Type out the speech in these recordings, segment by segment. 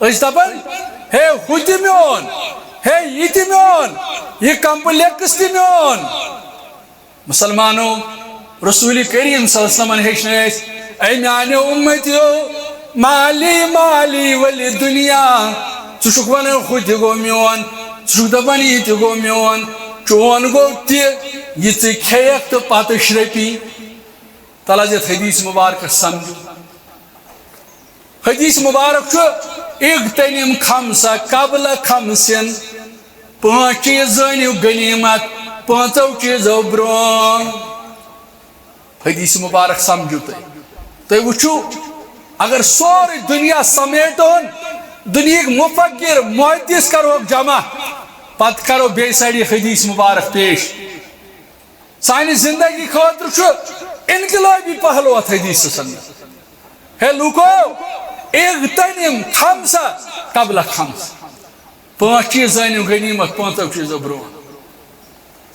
اس دپن ہے ہُہ تہِ میون ہے یہ تہِ میون یہ کمپلیکس تہِ میون مسلمانو رسول کریم صلی اللہ علیہ وسلم ہیچن اے میانو امتیو مالی مالی ولی دنیا ژٕ ون ہُہ تہِ گوٚو میون ژٕ دپان یہ تہِ گوٚو میون چون گوٚو تہِ یہ ژٕ کھیٚیکھ تہٕ پتہٕ شرپی تل حض یتھ حدیث مبارک سمجھو حدیث مبارک چھُ اغتنم خمسہ قبل خمسن پانچ چیز زٲنِو غنیمت پانچو چیزو برون حدیث مبارک سمجھو تُہۍ وٕچھِو اگر سورُے دنیا سمیٹون دنیاہٕکۍ مفکر محدث کرہوکھ جمع پتہٕ کرو بیٚیہِ سایڈِ حدیث مبارک پیش سانہِ زندگی خٲطرٕ چھُ انقلابی پہلو اتھ حدیثس اندر ہے لوکو اغتنم خمسہ قبل خمس پانچ چیز زٲنِو غنیمت پانژو چیزو برون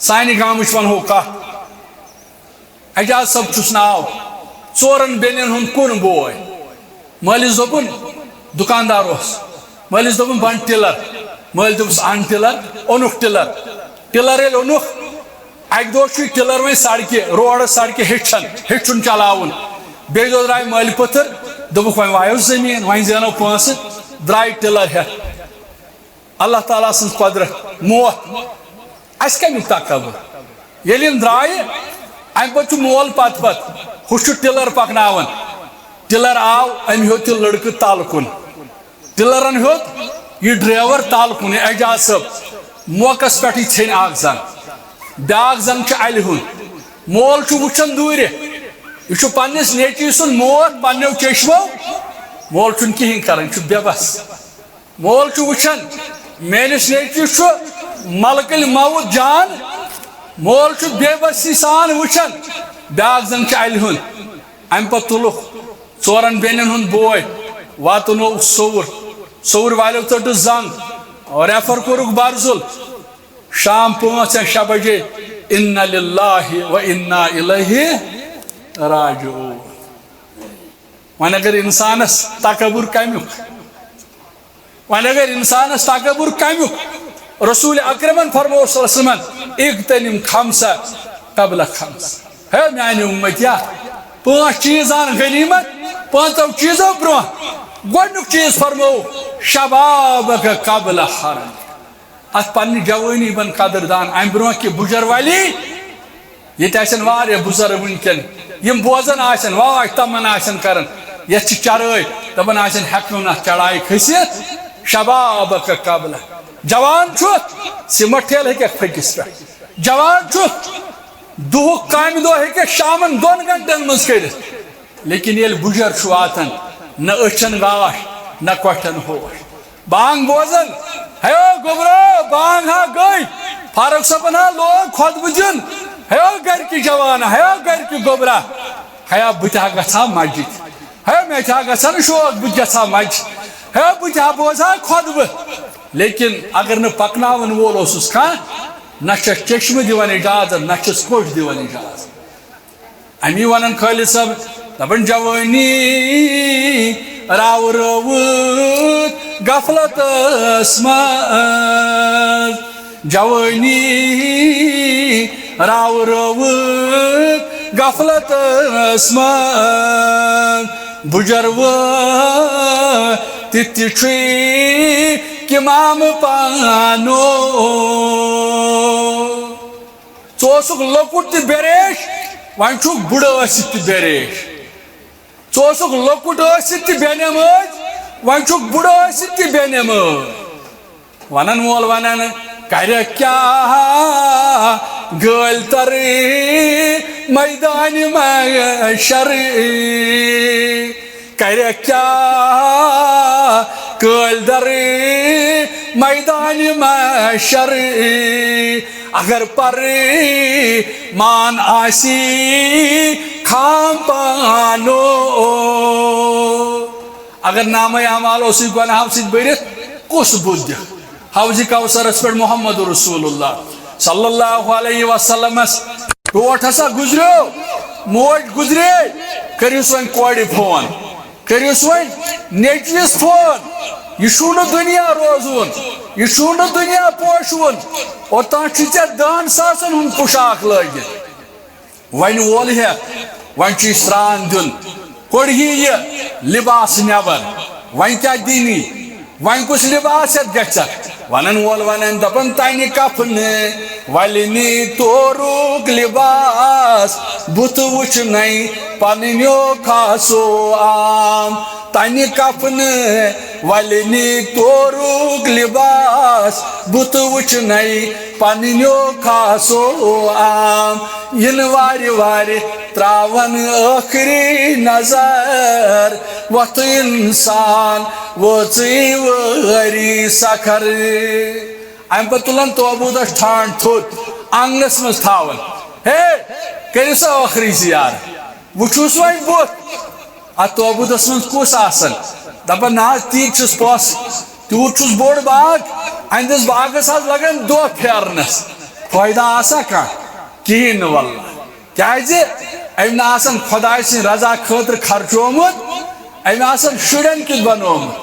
سانہِ گامٕچ ونہو کتھ اعجاز صٲب چھُس ناو ژورن بیٚنٮ۪ن ہُنٛد کُن بوے مٲلِس دوٚپُن دُکاندار اوس مٲلِس دوٚپُن بن ٹِلر مٲلۍ دوٚپُس ان ٹِلر اوٚنُکھ ٹِلر ییٚلہِ اوٚنُکھ اکہِ دۄہ چھُ ٹِلر وۄنۍ سڑکہِ روڈس سڑکہِ ہیٚچھُن چلاوُن بیٚیہِ دۄہ درٛاے مٲلۍ پٔتھٕر دوٚپُکھ وۄنۍ وایو زٔمیٖن وۄنۍ زینو پونٛسہٕ درٛاے ٹِلر ہٮ۪تھ اللہ تعالیٰ سٕنٛز قۄدرت موت اَسہِ کمیُک تکبُر ییٚلہِ یِم درٛایہِ امہِ پتہٕ چھُ مول پتہٕ ہُہ چھُ ٹِلر پکناوان ٹِلر آو أمۍ ہیوٚت یہِ لڑکہٕ تل کُن ٹِلرن ہیوٚت یہِ ڈرایور تل کُن اعجاز صٲب موقعس پٮ۪ٹھٕے ژھیٚنۍ اکھ زن بیٛاکھ زن چھُ الہِ ہُنٛد مول چھُ وٕچھان دوٗرِ یہ چھُ پننس نیچوی سُنٛد موت پننیو چشمو مول چھُنہٕ کِہیٖنۍ کران یہِ چھُ بے بس مول چھُ وٕچھان میٲنِس نیچوِس چھُ ملکٕلۍ موت جان مول چھُ بے بسی سان وٕچھان بیٛاکھ زن چھُ الہِ ہُنٛد امہِ پتہٕ تُلُکھ ژورن بیٚنٮ۪ن ہُنٛد بوے واتنووُکھ صوُر والیو ژٔٹٕس زنگ ریفر کوٚرُکھ برزُل شام 5 یا 6 بجے اِنَّ لِلَّهِ وَإِنَّا إِلَيْهِ راجعون وۄنۍ اگر انسانس تکبر کمیُک وۄنۍ اگر انسانس تکبر کمیُک رسول اکرمن فرموو صلی اللہ علیہ وسلم اغتنم خمسہ قبل خمس ہے میانہِ اُمتیا 5 چیز ان غنیمت پانژو چیزو برونٛہہ گۄڈنیُک چیز فرموو شبابک قبل حرم ات پننہِ جوٲنی بن قدردان امہِ برونٛہہ کہِ بُجر والی ییٚتہِ آسن واریاہ بُزرگ وٕنکٮ۪ن یِم بوزان آسن واے تمن آسن کران یتھ چھِ چرٲے دپان آسن ہٮ۪کہٕ نہٕ اتھ چڑایہِ کھٔسِتھ شبابک قبل جوان چھُ سِمٹ ٹھیلہٕ ہیٚکٮ۪کھ پھٔکِس پٮ۪ٹھ جوان چھُ دُہُک کامہِ دۄہ ہیٚکٮ۪کھ شامن 2 گنٹن منٛز کٔرِتھ لیکن ییٚلہِ بُجر چھُ واتان نہ أچھن گاش نہ کۄٹھٮ۪ن ہوش بانگ بوزان ہیو گوٚبرو بانگ ہا گٔے فاروق صٲبن ہا لوگ خۄطبہٕ دیُن ہیو گرِکہِ جوانا ہیو گرِکہِ گوٚبرا ہیا بہٕ تہِ ہا گژھٕ ہا مسجد ہیو مےٚ تہِ ہا گژھان شوق بہٕ تہِ گژھٕ ہا مسجد ہیو بہٕ تہِ ہا بوزٕ ہا خۄطبہٕ لیکن اگر نہٕ پکناون وول اوسُس کانٛہہ نہ چھس چشمہٕ دِوان اجازت نہ چھس کوٚٹھ دِوان اجازت امی ونان خٲلد صٲب دپان جوٲنی راوٕرٲوٕتھ غفلتس منٛز جوٲنی راوٕرٲوٕتھ غفلتس منٛز بُجر وٲتِتھ تہِ چھُے کِمام پانو ژٕ اوسُکھ لۄکُٹ تہِ بے ریش وۄنۍ چھُکھ بُڈٕ ٲسِتھ تہِ بے ریش ژٕ اوسُکھ لۄکُٹ ٲسِتھ تہِ بے نٮ۪مٲزۍ وۄنۍ چھُکھ بُڈٕ ٲسِتھ تہِ بے نٮ۪مٲزۍ ونان وول ونان کرکھ کیٛاہ گٲلۍ ترِ میدانہِ محشر کرکھ کیٛاہ کٲلۍ درِ میدانہِ محشر اگر پرِ مان آسی خام پانو اگر نامے اعمال اوسُے گۄناہو سۭتۍ بٔرِتھ کُس بُتھ دِکھ حوضِ کوثرس پٮ۪ٹھ محمد رسول اللہ صلی اللہ علیہ وسلمس ٹوٹھ ہسا گُزریو موج گُزرے کٔرِوس وۄنۍ کورِ فون کریوس وۄنۍ نیچوِس فون یہ چھُ نہٕ دُنیا روزُن یہ چھُ نہٕ دُنیا پوشوُن اوٚتام چھُ ژےٚ 10,000 ہُنٛد پوشاک لٲگِتھ وۄنۍ وول ہٮ۪تھ وۄنۍ چھُے سرٛان دیُن کوٚڑہی یہِ لِباس نٮ۪بر وۄنۍ کیٛاہ دِنی وۄنۍ کُس لِباس ہٮ۪تھ گژھکھ ونن وول ونن دپن تنہِ کفنہٕ وَلہِ نی تورُک لِباس بُتھ وٕچھنَے پنٛنیو کھاسو عام تنہِ کفنہٕ وَلہِ نی تورُک لِباس بُتھ وٕچھنَے پنٛنیو کھاسو عام یِنہٕ وارِ وارِ ترٛاون ٲخری نظر وۄتھٕ اِنسان وٲژٕے وٲری سکھر امہِ پتہٕ تُلن توبوٗدس ٹھانٛڈ تھوٚد آنٛگنس منٛز تھاون ہے کٔرِو سا ٲخری زِیارت وٕچھوس وۄنۍ بُتھ اتھ توبوٗدس منٛز کُس آسان دپان نہ حظ تی چھُس پوٚس تیوٗت چھُس بوٚڑ باغ أہنٛدِس باغس حظ لگن دۄہ پھیرنس فٲیدٕ آسا کانٛہہ کِہیٖنۍ نہٕ واللہ کیٛازِ أمۍ نہٕ آسان خۄداے سٕنٛدِ رضا خٲطرٕ خرچومُت أمۍ آسان شُرٮ۪ن کیُتھ بنومُت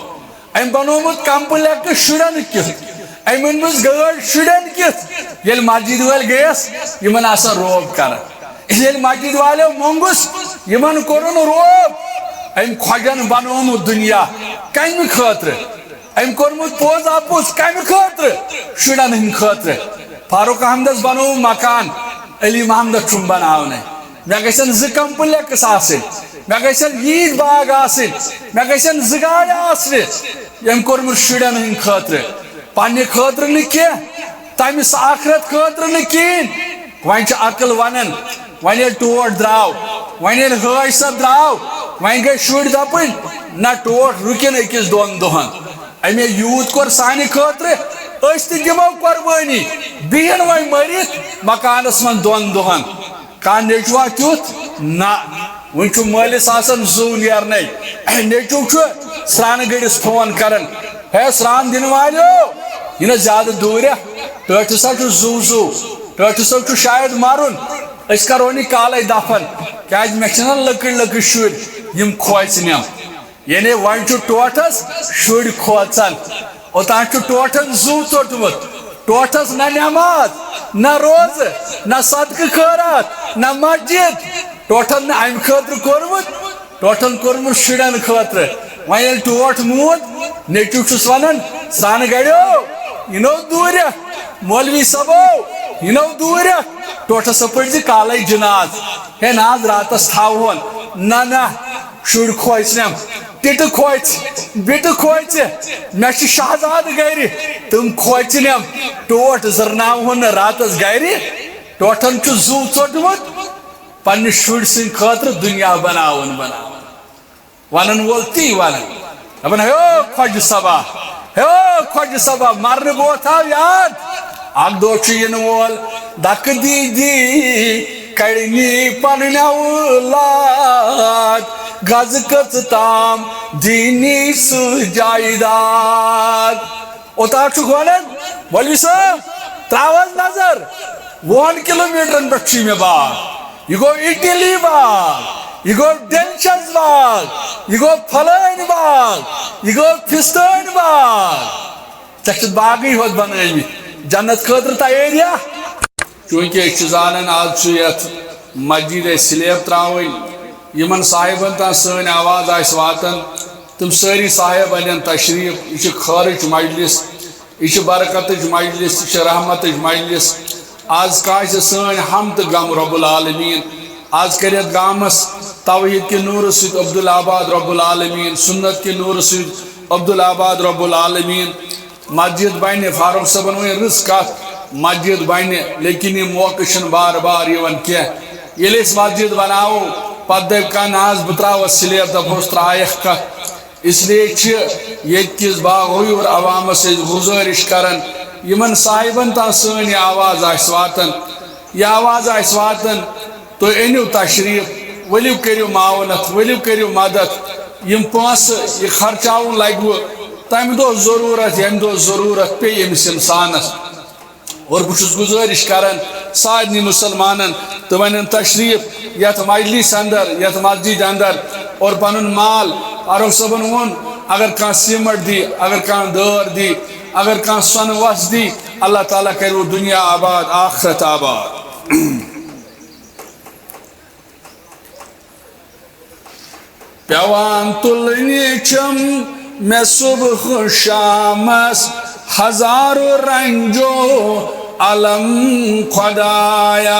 أمۍ بنومُت کمپلیکس شُرٮ۪ن کیُتھ أمۍ أنمٕژ گٲڑۍ شُرٮ۪ن کِتھ ییٚلہِ مسجد وٲلۍ گٔیَس یِمن آسان روب کران ییٚلہِ مسجد والیو موٚنٛگُس یِمن کوٚرُن روب أمۍ خۄجن بنومُت دُنیا کمہِ خٲطرٕ أمۍ کوٚرمُت پوٚز اپُز کمہِ خٲطرٕ شُرٮ۪ن ہٕنٛدِ خٲطرٕ فاروق احمدس بنوو مکان علی محمدس چھُم بناونٕے مےٚ گژھن 2 کمپلیکس آسٕنۍ مےٚ گژھن ییٖتۍ باغ آسٕنۍ مےٚ گژھن 2 گاڑِ آسنہِ ییٚمۍ کوٚرمُت شُرٮ۪ن ہٕنٛدِ خٲطرٕ پننہِ خٲطرٕ نہٕ کینٛہہ تمِس آخرت خٲطرٕ نہٕ کِہیٖنۍ وۄنۍ چھِ عقل ونان وۄنۍ ییٚلہِ ٹوٹھ درٛاو وۄنۍ ییٚلہِ حٲج صٲب درٛاو وۄنۍ گٔے شُرۍ دپٕنۍ نہ ٹوٹھ رُکِن أکِس 2 دۄہن أمے یوٗت کوٚر سانہِ خٲطرٕ أسۍ تہِ دِمو قۄربٲنی بِہِن وۄنۍ مٔرِتھ مکانس منٛز 2 دۄہن کانٛہہ نیچوا تیُتھ نہ وۄنۍ چھُ مٲلِس آسان زُو نیرنَے نیچوٗ چھُ سرٛانہٕ گٔڈِس فون کران ہے سرٛان دِنہٕ والیو یہِ نہ زیادٕ دوٗرِ ٹٲٹھِس ہا چھُ زُو ٹٲٹھِس ہا چھُ شاید مرُن أسۍ کرون یہِ کالے دفن کیٛازِ مےٚ چھِنہ لۄکٕٹۍ شُرۍ یِم کھوژنٮ۪م یعنی وۄنۍ چھُ ٹوٹھس شُرۍ کھوژان اوٚتام چھُ ٹوٹھن زُو ژوٚٹمُت ٹوٹھس نہ نٮ۪ماز نہ روزٕ نہ صدقہٕ خٲرات نہ مسجد ٹوٹھن نہٕ امہِ خٲطرٕ کوٚرمُت ٹوٹھن کوٚرمُت شُرٮ۪ن خٲطرٕ وۄنۍ ییٚلہِ ٹوٹھ موٗد نیچوٗ چھُس ونان سرٛانہٕ گڑیو یہِ نو دوٗرٮ۪کھ مولوی صٲبو یہِ نو دوٗرٮ۪کھ ٹوٹھس ہا پٔرۍ زِ کالے جِناز ہے نہ حظ راتس تھاوہون نہ شُرۍ کھوژنٮ۪م ٹِٹہٕ کھوژِ بِٹہٕ کھوژِ مےٚ چھِ شہزادٕ گرِ تِم کھوژنٮ۪م ٹوٹھ زرناوہون نہٕ راتس گرِ ٹوٹھن چھُ زُو ژوٚٹمُت پننہِ شُرۍ سٕنٛدِ خٲطرٕ دُنیا بناوُن ونن وول تی ونان دپان ہیو خۄجہِ صبا مرنہٕ برونٛٹھ تھاو یاد اکھ دۄہ چھُ یِنہٕ وول دکہٕ دیٖدی کڑِ نی پنٕنۍ اولاد گزٕ کٔژٕ تام دیٖنی سُہ جایداد اوٚتام چھُکھ ونان مولوی صٲب تراو حظ نظر 2 کِلوٗمیٖٹرن پٮ۪ٹھ چھُے مےٚ باغ یہِ گوٚو اِٹلی باغ یہِ گوٚو ڈیلشس باغ یہِ گوٚو پھلٲنۍ باغ یہِ گوٚو فِستٲنۍ باغ ژےٚ چھِتھ باغٕے ہوت بنٲومٕتۍ جنت خٲطرٕ تیٲریا چوٗنٛکہِ أسۍ چھِ زانان آز چھُ یتھ مسجد اَسہِ سلیب تراوٕنۍ یِمن صاحبن تام سٲنۍ آواز آسہِ واتان تِم سٲری صاحب انن تشریٖف یہِ چھِ خٲرٕچ مجلس یہِ چھِ برکتٕچ مجلس یہِ چھِ رحمتٕچ مجلس آز کاسہِ سٲنۍ ہم تہٕ غم رۄب العالمیٖن آز کرِ یتھ گامس توحیٖد کہِ نوٗرٕ سۭتۍ عبدالآباد رۄب العالمیٖن سُنت کہِ نوٗرٕ سۭتۍ عبدالآباد رۄب العالمیٖن مسجد بنہِ فاروق صٲبن وۄنۍ رٕژ کتھ مسجد بنہِ لیکن یہِ موقعہٕ چھُنہٕ بار بار یِوان کینٛہہ ییٚلہِ أسۍ مسجد بناوو پتہٕ دپہِ کانٛہہ نہ حظ بہٕ تراوس سلیب دپہوس ترایکھ کتھ اس لیے چھِ ییٚتہِ کِس باغویوٗر عوامس أسۍ گُزٲرِش کران یِمن صاحبن تام سٲنۍ یہِ آواز آسہِ واتان یہِ آواز آسہِ واتان تُہۍ أنِو تشریٖف ؤلِو کٔرِو معاونت ؤلِو کٔرِو مدد یِم پونٛسہٕ یہِ خرچاوُن لگوٕ تمہِ دۄہ ضروٗرت ییٚمہِ دۄہ ضروٗرت پیٚیہِ أمِس انسانس اور بہٕ چھُس گُزٲرِش کران سارنٕے مُسلمانن تِم انن تشریٖف یتھ مجلس اندر یتھ مسجد اندر اور پنُن مال فاروق صاحبن وون اگر کان سیمٹ دی اگر کان دار دی اگر کان سون وس دی اللہ تعالیٰ کرو دنیا آباد آخرت آباد پیوان تلنی چم میں صبح شامس ہزاروں رنجو علم خدایا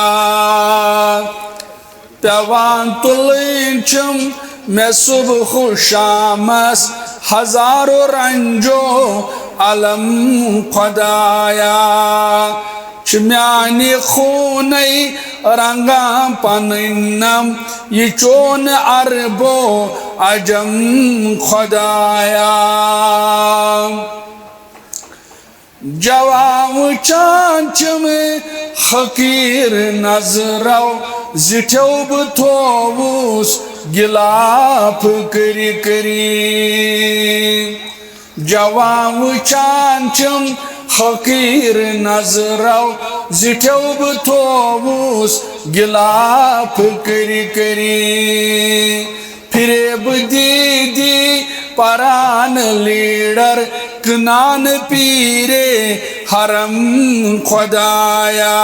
پیوان تلنی چم میں صبح شامس ہزاروں رنجو علم خدایا چمیانی خونی رنگا پننم یہ چون عربو عجم خدایا جواب چانچ میں حقیر نظرو زٹھو بتووس گلاپ کری کری جواب چانچم حقیر نظرو زٹھو بتووس گلاپ کری کری پھریب دیدی پران لیڈر کنان پیرے حرم خدایا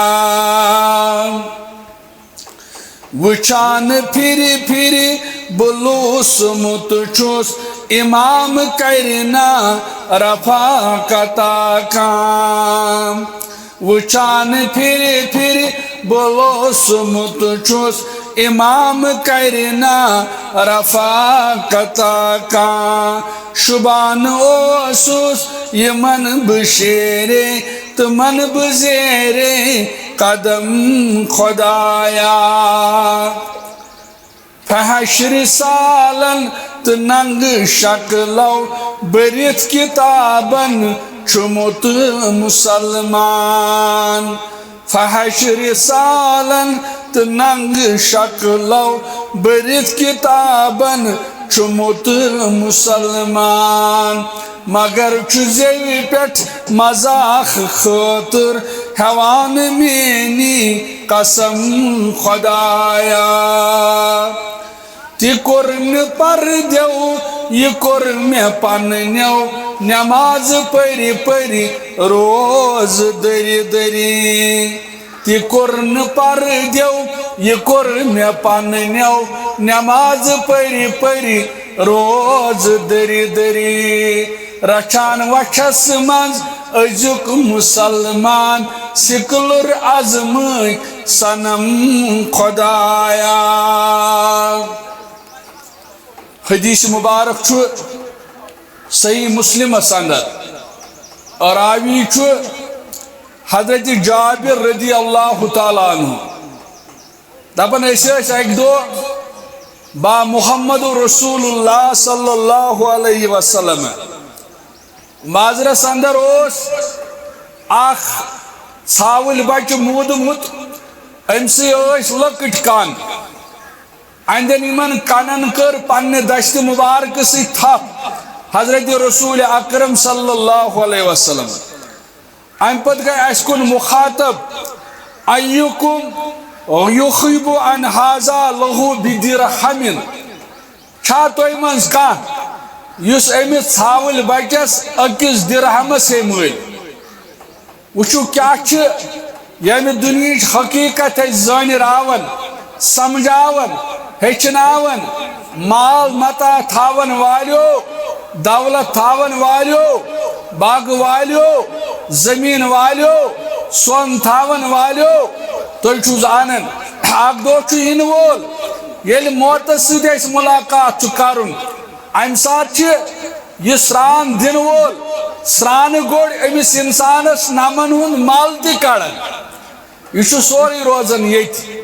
وچان پھری پھری بلوس متچوس امام کرنا رفاقتا کام وچان پھری پھری بلوس متچوس امام کرنا رفاقتا کام شبان اوسوس یمن بشیرے تمن بزیرے قدم خدایا فحشر سالن تننگ شکلو برت کتابن چمت مسلمان فحشر سالن تننگ شکلو برت کتابن چمت مسلمان مگر چزوی پیٹ مزاخ خاطر حوان مینی قسم خدایا تی کرم پر دیو یہ کرم پننیو نماز پری پری روز دری دری تی کرم پر دیو یہ کرم پننیو نماز پری پری روز دری دری رچان وچھس منز ازک مسلمان سکلر ازمک سنم خدایا حدیث مبارک چھو صحیح مسلم اندر اور راوی چھو حضرت جابر رضی اللہ تعالیٰ عنہ دپن ایسے ایک دو با محمد رسول اللہ صلی اللہ علیہ وسلم معذرس اندر اوس اخ ژھاوٕلۍ بچہ مودمت امسی لکٹ کان اندن یمن کنن کر پنہ دشت مبارک سی تھپ حضرت رسول اکرم صلی اللہ علیہ وسلم ام پت گئی اس کن مخاطب ایکم یخیب عن هذا له بدرہم چھا توہہِ منٛز کانٛہہ یُس أمِس ژھاوٕلۍ بچس أکِس درہمس ہے مٔلۍ وٕچھو کیٛاہ چھِ ییٚمہِ دُنیہٕچ حقیٖقت اَسہِ زٲنِراوان سمجھاوان ہیٚچھناوان مال متا تھاون والیو دولت تھاون والیو باغ والیو زمین والیو سون تھاون والیو تُہۍ چھِو زانان اکھ دۄہ چھُ یِنہٕ وول ییٚلہِ موتس سۭتۍ اَسہِ مُلاقات چھُ کرُن امہِ ساتہٕ چھِ یہِ سرٛان دِنہٕ وول سرٛانہٕ گوٚڑ أمِس اِنسانس نمن ہُنٛد مل تہِ کڑان یہِ چھُ سورُے روزان ییٚتہِ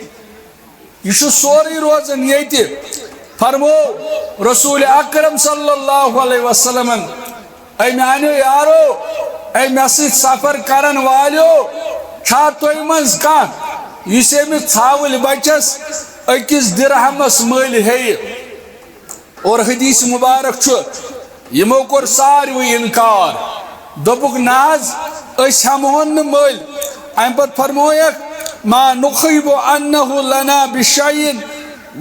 یہ سوری روزن ییٚتہِ فرمو رسول اکرم صلی اللہ علیہ وسلم اے میانیو یارو اے مےٚ سۭتۍ سفر کرن والیو چھا تۄہہِ منٛز کانٛہہ یُس أمِس ژھاوٕلۍ بچس أکِس درہمس مٔلۍ ہیٚیہِ اور حدیث مبارک چھُ یِمو کوٚر ساروٕے انکار دوٚپُکھ نہ حظ أسۍ ہٮ۪مہون نہٕ مٔلۍ امہِ پتہٕ فرمویکھ ما نخیب انه لنا بشیء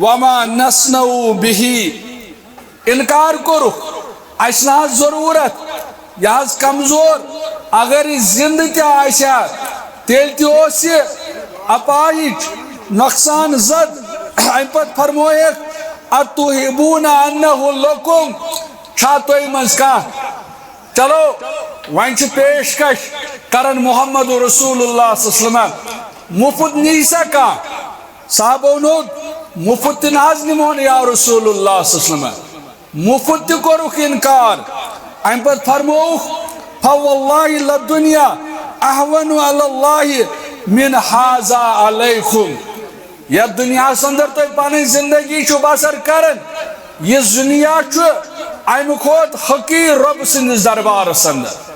وما نصنع به انکار کرو اس نہ ضرورت یہ کمزور اگر زند تہ تیل تہ اپاہج نقصان زد ام پت فرمویک اتحبون انہ لکم چھا توہی منز کان چلو وائن پیشکش کرن محمد رسول اللہ صلی اللہ علیہ وسلم مفت نیسا کا صحابہ نود مفت ناز نمون یا رسول اللہ صلی اللہ علیہ وسلم مفت کرک انکار ام پت فرموک فواللہ لدنیا احون علی اللہ من حازا علیکم یا دنیا سندر تو پانی زندگی چو بسر کرن یہ دنیا چو ام کھوت حقیر رب سندس دربار سندر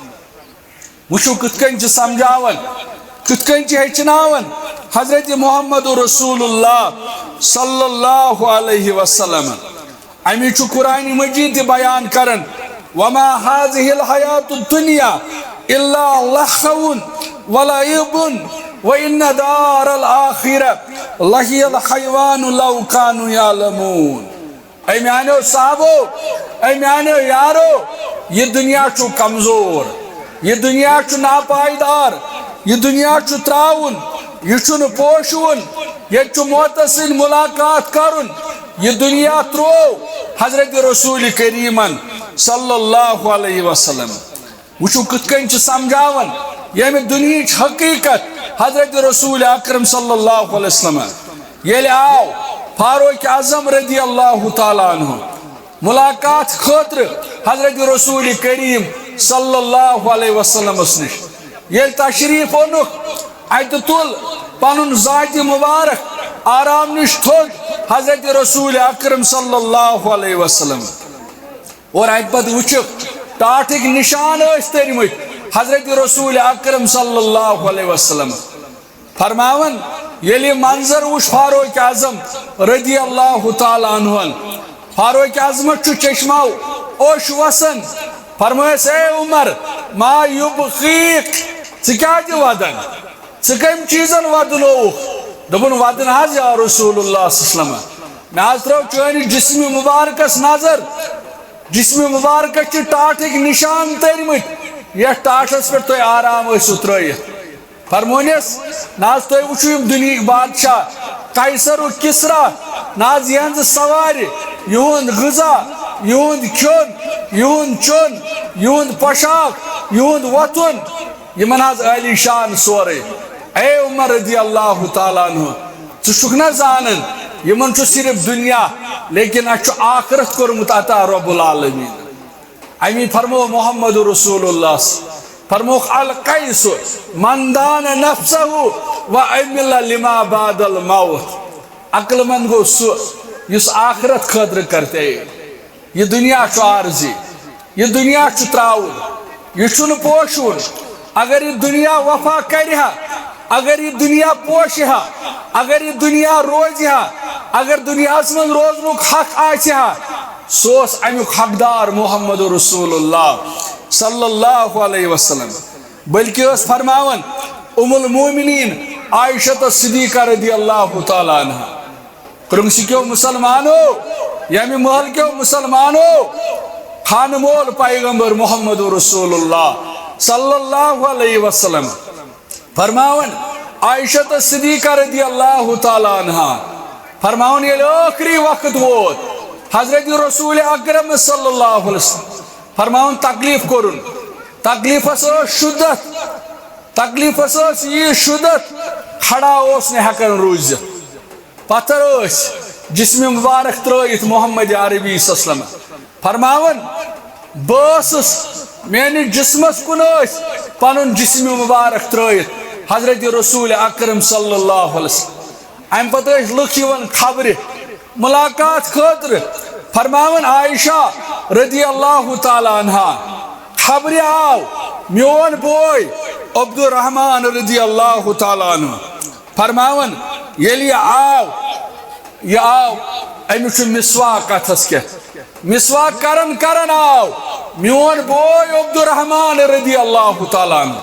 وچو کت کن سمجھاون کت کن ہچناون حضرت محمد رسول اللہ صلی اللہ علیہ وسلم امی چو قرآن مجید بیان کرن وما هذه الحیات الدنیا الا لخو ولعب وان دار الاخرہ لہی الحیوان لو کانوا یعلمون اے میانو صحابو اے میانو یارو یہ دنیا چو کمزور یہ دنیا چو ناپائیدار یہ دنیا چو تراؤن یہ چو پوشون یہ چو معتصل ملاقات کرن یہ دنیا ترو حضرت رسول کریمن صلی اللہ علیہ وسلم وچو کت کن سمجھاون یہ دنیا حقیقت حضرت رسول اکرم صلی اللہ علیہ وسلم یہ آو فاروق اعظم رضی اللہ تعالیٰ عنہ ملاقات خاطر حضرت رسول کریم صلی اللہ علیہ وسلم نش یہ تشریف اونک ات تل پن ذات مبارک آرام نش تھوک حضرت رسول اکرم صلی اللہ علیہ وسلم اور ات پتہ وچک ٹاٹھک نشان ترمت حضرت رسول اکرم صلی اللہ علیہ وسلم فرماون یلی منظر وش فاروق اعظم رضی اللہ تعالیٰ عنہ فاروق اعظم چو چشمو اوش وسن فرمائس اے عمر ما یبخیق ثکیا ودن ثم چیزن ودنوک دبن ودن حض یا رسول اللہ صلی اللہ علیہ وسلم میں ترو چونی جسم مبارکس نظر جسم مبارکس ٹاٹھک نشان ترمت یہ ٹاٹھس پہ تو آرام ترت فرمونس ناز تو وچو دنیا بادشاہ قیصر و کسرا ناز یہ سوار یہند غذا یہند کھن یہند چن یہند پوشاک یہند وطن یہ ناز عالی شان سورے اے عمر رضی اللہ تعالیٰ عنہ ٹھک نا زانن یہ صرف دنیا لیکن اچھو آخرت کورمت عطا رب العالمین امی فرمو محمد رسول اللہ فرموک القیس من دان نفسہ و عمل لما بعد الموت عقل مند گو سو یس آخرت خاطر کرتے یہ دنیا چھ عارضی یہ دنیا چھ تراؤن یہ چھن پوشون اگر یہ دنیا وفا کرہا اگر یہ دنیا پوشہا اگر یہ دنیا روزہا اگر دنیا من روزنک حق آسہا سوس امیک حقدار محمد رسول اللہ صلی اللہ علیہ وسلم بلکہ اس فرماون ام المومنین عائشہ صدیقہ رضی اللہ تعالیٰ عنہ کرنگسی کیوں مسلمانو یعنی محل کیوں مسلمانو خان مول پیغمبر محمد رسول اللہ صلی اللہ علیہ وسلم فرماون عائشہ صدیقہ رضی اللہ تعالیٰ عنہ فرماون یہ آخری وقت ووت حضرت رسول اکرم صلی اللہ علیہ وسلم فرماون تکلیف کرن تکلیف شدت تکلیف یہ شدت کھڑا اس نے ہکن روز پتھر جسم مبارک ترائیت محمد عربی صلی اللہ علیہ وسلم فرماون باسس میانی جسمس کن پنن جسم مبارک ترائیت حضرت رسول اکرم صلی اللہ علیہ وسلم ام پتہ لکھیون خبر ملاقات خاطر فرماون عائشہ رضی اللہ تعالیٰ عنہ خبر آو میون بوئی عبد الرحمن رضی اللہ تعالیٰ عنہ فرماون یلی آو یہ آو امیش مسواک اتھس کے مسواک کرن آو میون بوئی عبد الرحمن رضی اللہ تعالیٰ عنہ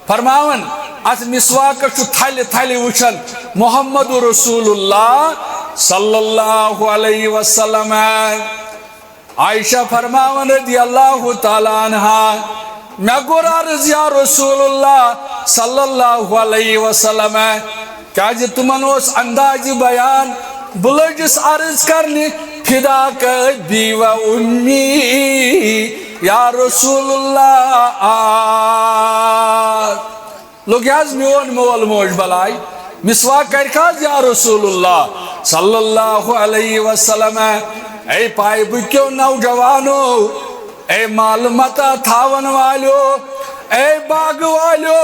فرماون اس مسواک چو تھلی وچن محمد رسول اللہ صلی اللہ علیہ وسلم عائشہ فرماون رضی اللہ تعالیٰ عنہ میں گر عرض یا رسول اللہ صلی اللہ علیہ وسلم کیا جی تمن اس انداز بیان بلجس عرض کرنی فداک بی و امی یا رسول اللہ لوگ یاز میون مول موج بلائی مسواک کرکاز یا رسول اللہ صلی اللہ علیہ وسلم اے پائے بکیو نوجوانو اے معلومتا تھاون والو اے باغ والو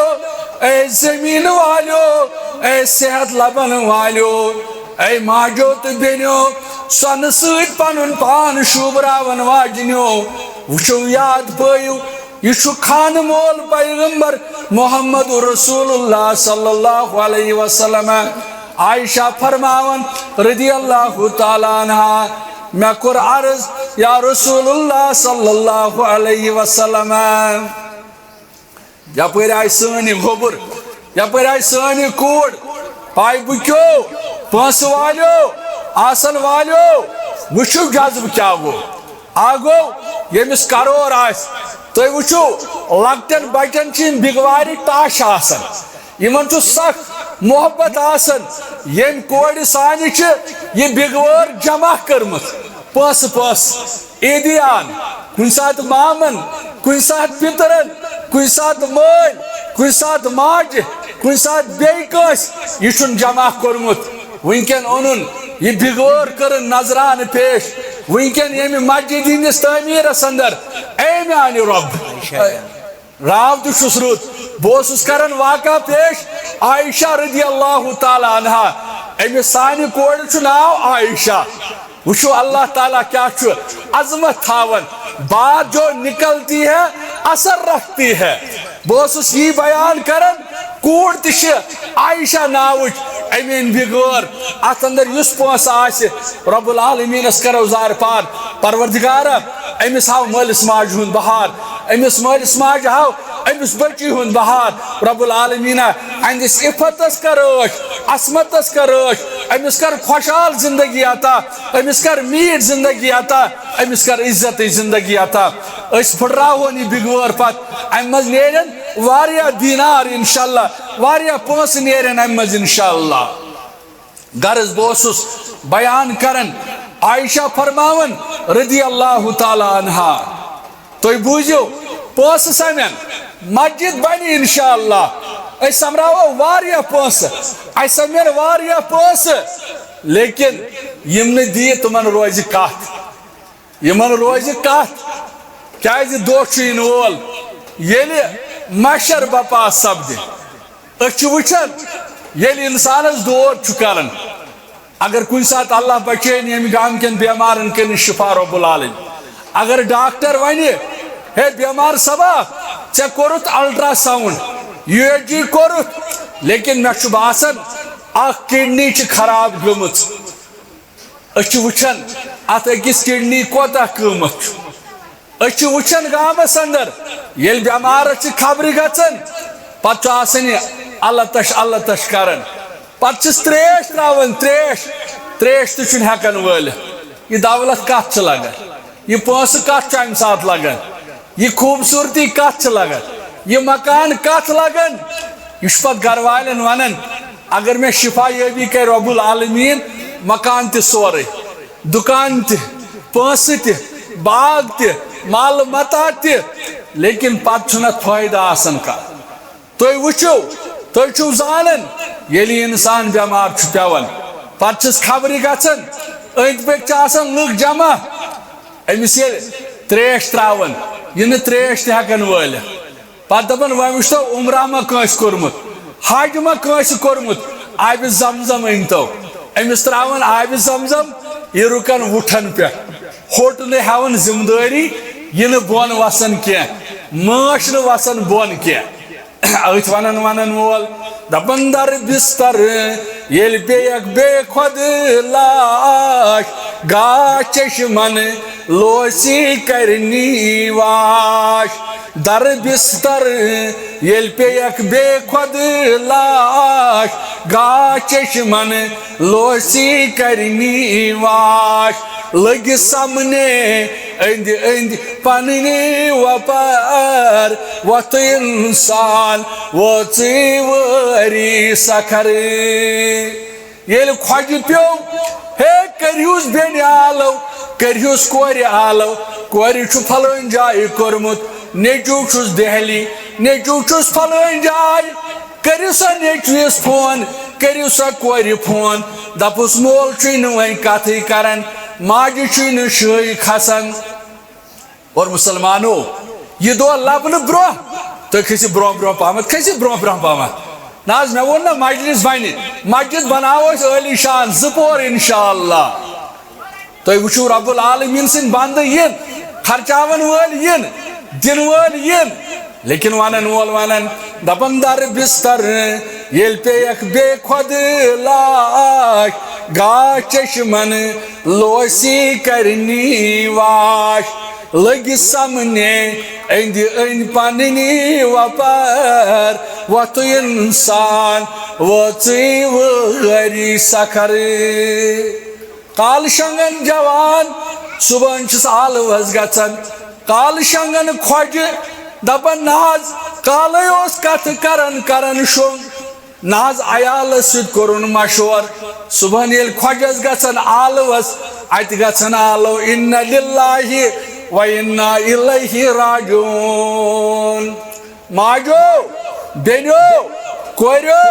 اے زمین والو اے صحت لبن والو اے ماجو تو بینیو سن سیت پنن پان شوبراون واجنیو وچو یاد پایو یہ خان مول پیغمبر محمد رسول اللہ صلی اللہ علیہ وسلم عائشہ فرماون رضی اللہ تعالیٰ عنہ میں کر عرض یا رسول اللہ صلی اللہ علیہ وسلم یپر آئی سانی گوبر یپر آئی سانی کوڑ پائی بکیو پانس والو آسن والو وچو جذب کیا گو آگو یمس کرور آس تو وچو لگتن بچن چین بگواری تاش آسن یمن چو سخت محبت آسن یم کوڑ سانی چھ یہ بگوار جمع کرمت پاس پاس عیدیان کن سات مامن کن سات پترن کن سات مول کن سات ماج کن سات بیکس یہ چون جمع کرمت ونکن انن یہ بگوار کرن نظران پیش ونکن یمی مسجد ہندس تعمیر اندر اے میانی رب راو تو شسروت بوسس کرن واقع پیش عائشہ رضی اللہ تعالیٰ عنہ امی سانی کوڑ چھ ناو عائشہ وچو اللہ تعالیٰ کیا چھ عظمت تھاون بات جو نکلتی ہے اثر رکھتی ہے بوسس یہ بیان کرن کوڑ تش عائشہ ناوچ امین بگور ات اندر یس پونس آس رب العالمین اس کرو زار پار پروردگارا امس ہاو مالس ماج ہند بہار امس مالس ماج ہاو امس بچی ہند بہار رب العالمین اندس عفتس کروش عصمتس کروش امس کر خوشحال زندگی عطا امس کر میٹ زندگی عطا امس کر عزت زندگی عطا اس پھٹراہونی بگور پت امز نیرن واریا دینار انشاءاللہ واریا پونس نیرن امز انشاءاللہ غرض بوسس بیان کرن عائشہ فرماون رضی اللہ تعالیٰ عنہ تو بوجو پونس سمن مسجد بنی انشاءاللہ اس سمراو واریا پونس اس سمن واریا پونس لیکن یمن دی تمن روز کات یمن روز کات کیازِ دۄہ چھُ یِنہٕ وول ییٚلہِ مَشر بپا سپدِ أسۍ چھِ وٕچھان ییٚلہِ اِنسانس دود چھُ کران اگر کُنہِ ساتہٕ اللہ بچٲیِن ییٚمہِ گامکٮ۪ن بٮ۪مارن کٔرِنۍ شفا رۄب العالمین اگر ڈاکٹر وَنہِ ہے بٮ۪مار صبا ژےٚ کوٚرُتھ الٹرا ساوُنٛڈ USG کوٚرُتھ لیکن مےٚ چھُ باسان اکھ کِڈنی چھِ خراب گٔمٕژ أسۍ چھِ وٕچھان اتھ أکِس کِڈنی کوتاہ قۭمتھ چھُ أسۍ چھِ وٕچھان گامس اندر ییٚلہِ بٮ۪مارس چھِ خبرِ گژھان پتہٕ چھُ آسان یہِ اللہ تش کران پتہٕ چھِس تریش تراوان تریش تہِ چھُنہٕ ہٮ۪کان وٲلِتھ یہِ دولت کتھ چھِ لگان یہِ پونٛسہٕ کتھ چھُ امہِ ساتہٕ لگان یہِ خوٗبصوٗرتی کتھ چھِ لگان یہِ مکان کتھ لگان یہِ چھُ پتہٕ گرٕ والٮ۪ن ونان اگر مےٚ شفا یٲبی کرِ رۄب العالمیٖن مکان تہِ سورُے دُکان تہِ پونٛسہٕ تہِ باغ تہِ مال متا تہِ لیکن پتہٕ چھُنہٕ اتھ فٲیدٕ آسان کانٛہہ تُہۍ وٕچھِو تُہۍ چھِو زانان ییٚلہِ اِنسان بٮ۪مار چھُ پیوان پتہٕ چھِس خبرِ گژھان أنٛدۍ پٔکۍ چھِ آسان لُکھ جمع أمِس ییٚلہِ تریش تراوان یہِ نہٕ تریش تہِ ہٮ۪کان وٲلِتھ پتہٕ دپان وۄنۍ وٕچھتو عمرہ ما کٲنٛسہِ کوٚرمُت حج ما کٲنٛسہِ کوٚرمُت آبِ زمزم أنۍتو أمِس تراوان آبِ زمزم یہِ رُکان وُٹھن پٮ۪ٹھ ہوٚٹ نہٕ ہٮ۪وان ذمہٕ دٲری یہِ نہٕ بۄن وسان کینٛہہ مٲش نہٕ وسان بۄن کینٛہہ أتھۍ ونان وول دپان در بستر یل بیک بے خود لاش گا چشمن لوسی کرنی واش در بستر یل بیک بے خود لاش گا چشمن لوسی کرنی واش لگ سامنے اند اند پننی وپر وت انسان وچی وری سکھر یل خوج پیو ہے کریوس بین آلو کریوس کور آلو کور چھ پھلن جائے کورمت نیچو چھس دہلی نیچو چھس پھلن جائے کریو سا نیچویس فون کریو سا کور فون دپس مول چھ وین کتھی کرن ماجہ چھ شائی کھسن اور مسلمانو یہ دو لبن برو تو کھسی برو برو پامت کھسی برو برو پامت ناز میں وون نا مجلس بنی مسجد بناو علی شان زپور انشاءاللہ تو وچھو رب العالمین سن بند ین خرچاون ول ین دن ول ین لیکن وانن وول وانن دپن در بستر یل پیک بے خود لاش گا چشمن لوسی کرنی واش لگ سامنے اند اند پننی وپر وت انسان وچی وری سکھر کال شنگن جوان صبح چھس آلوس گژھان کال شنگن کھوج دپن ناز کالے اوس کتھ کرن کرن شونگ ناز عیال سۭتۍ کوٚرُن مشور صبحن ییٚلہِ کھوجس گژھان آلوس اتہِ گژھان آلو اِنَّ لِلّٰهِ وَإِنَّا إِلَيْهِ راجعون ماجو بینیو کوریو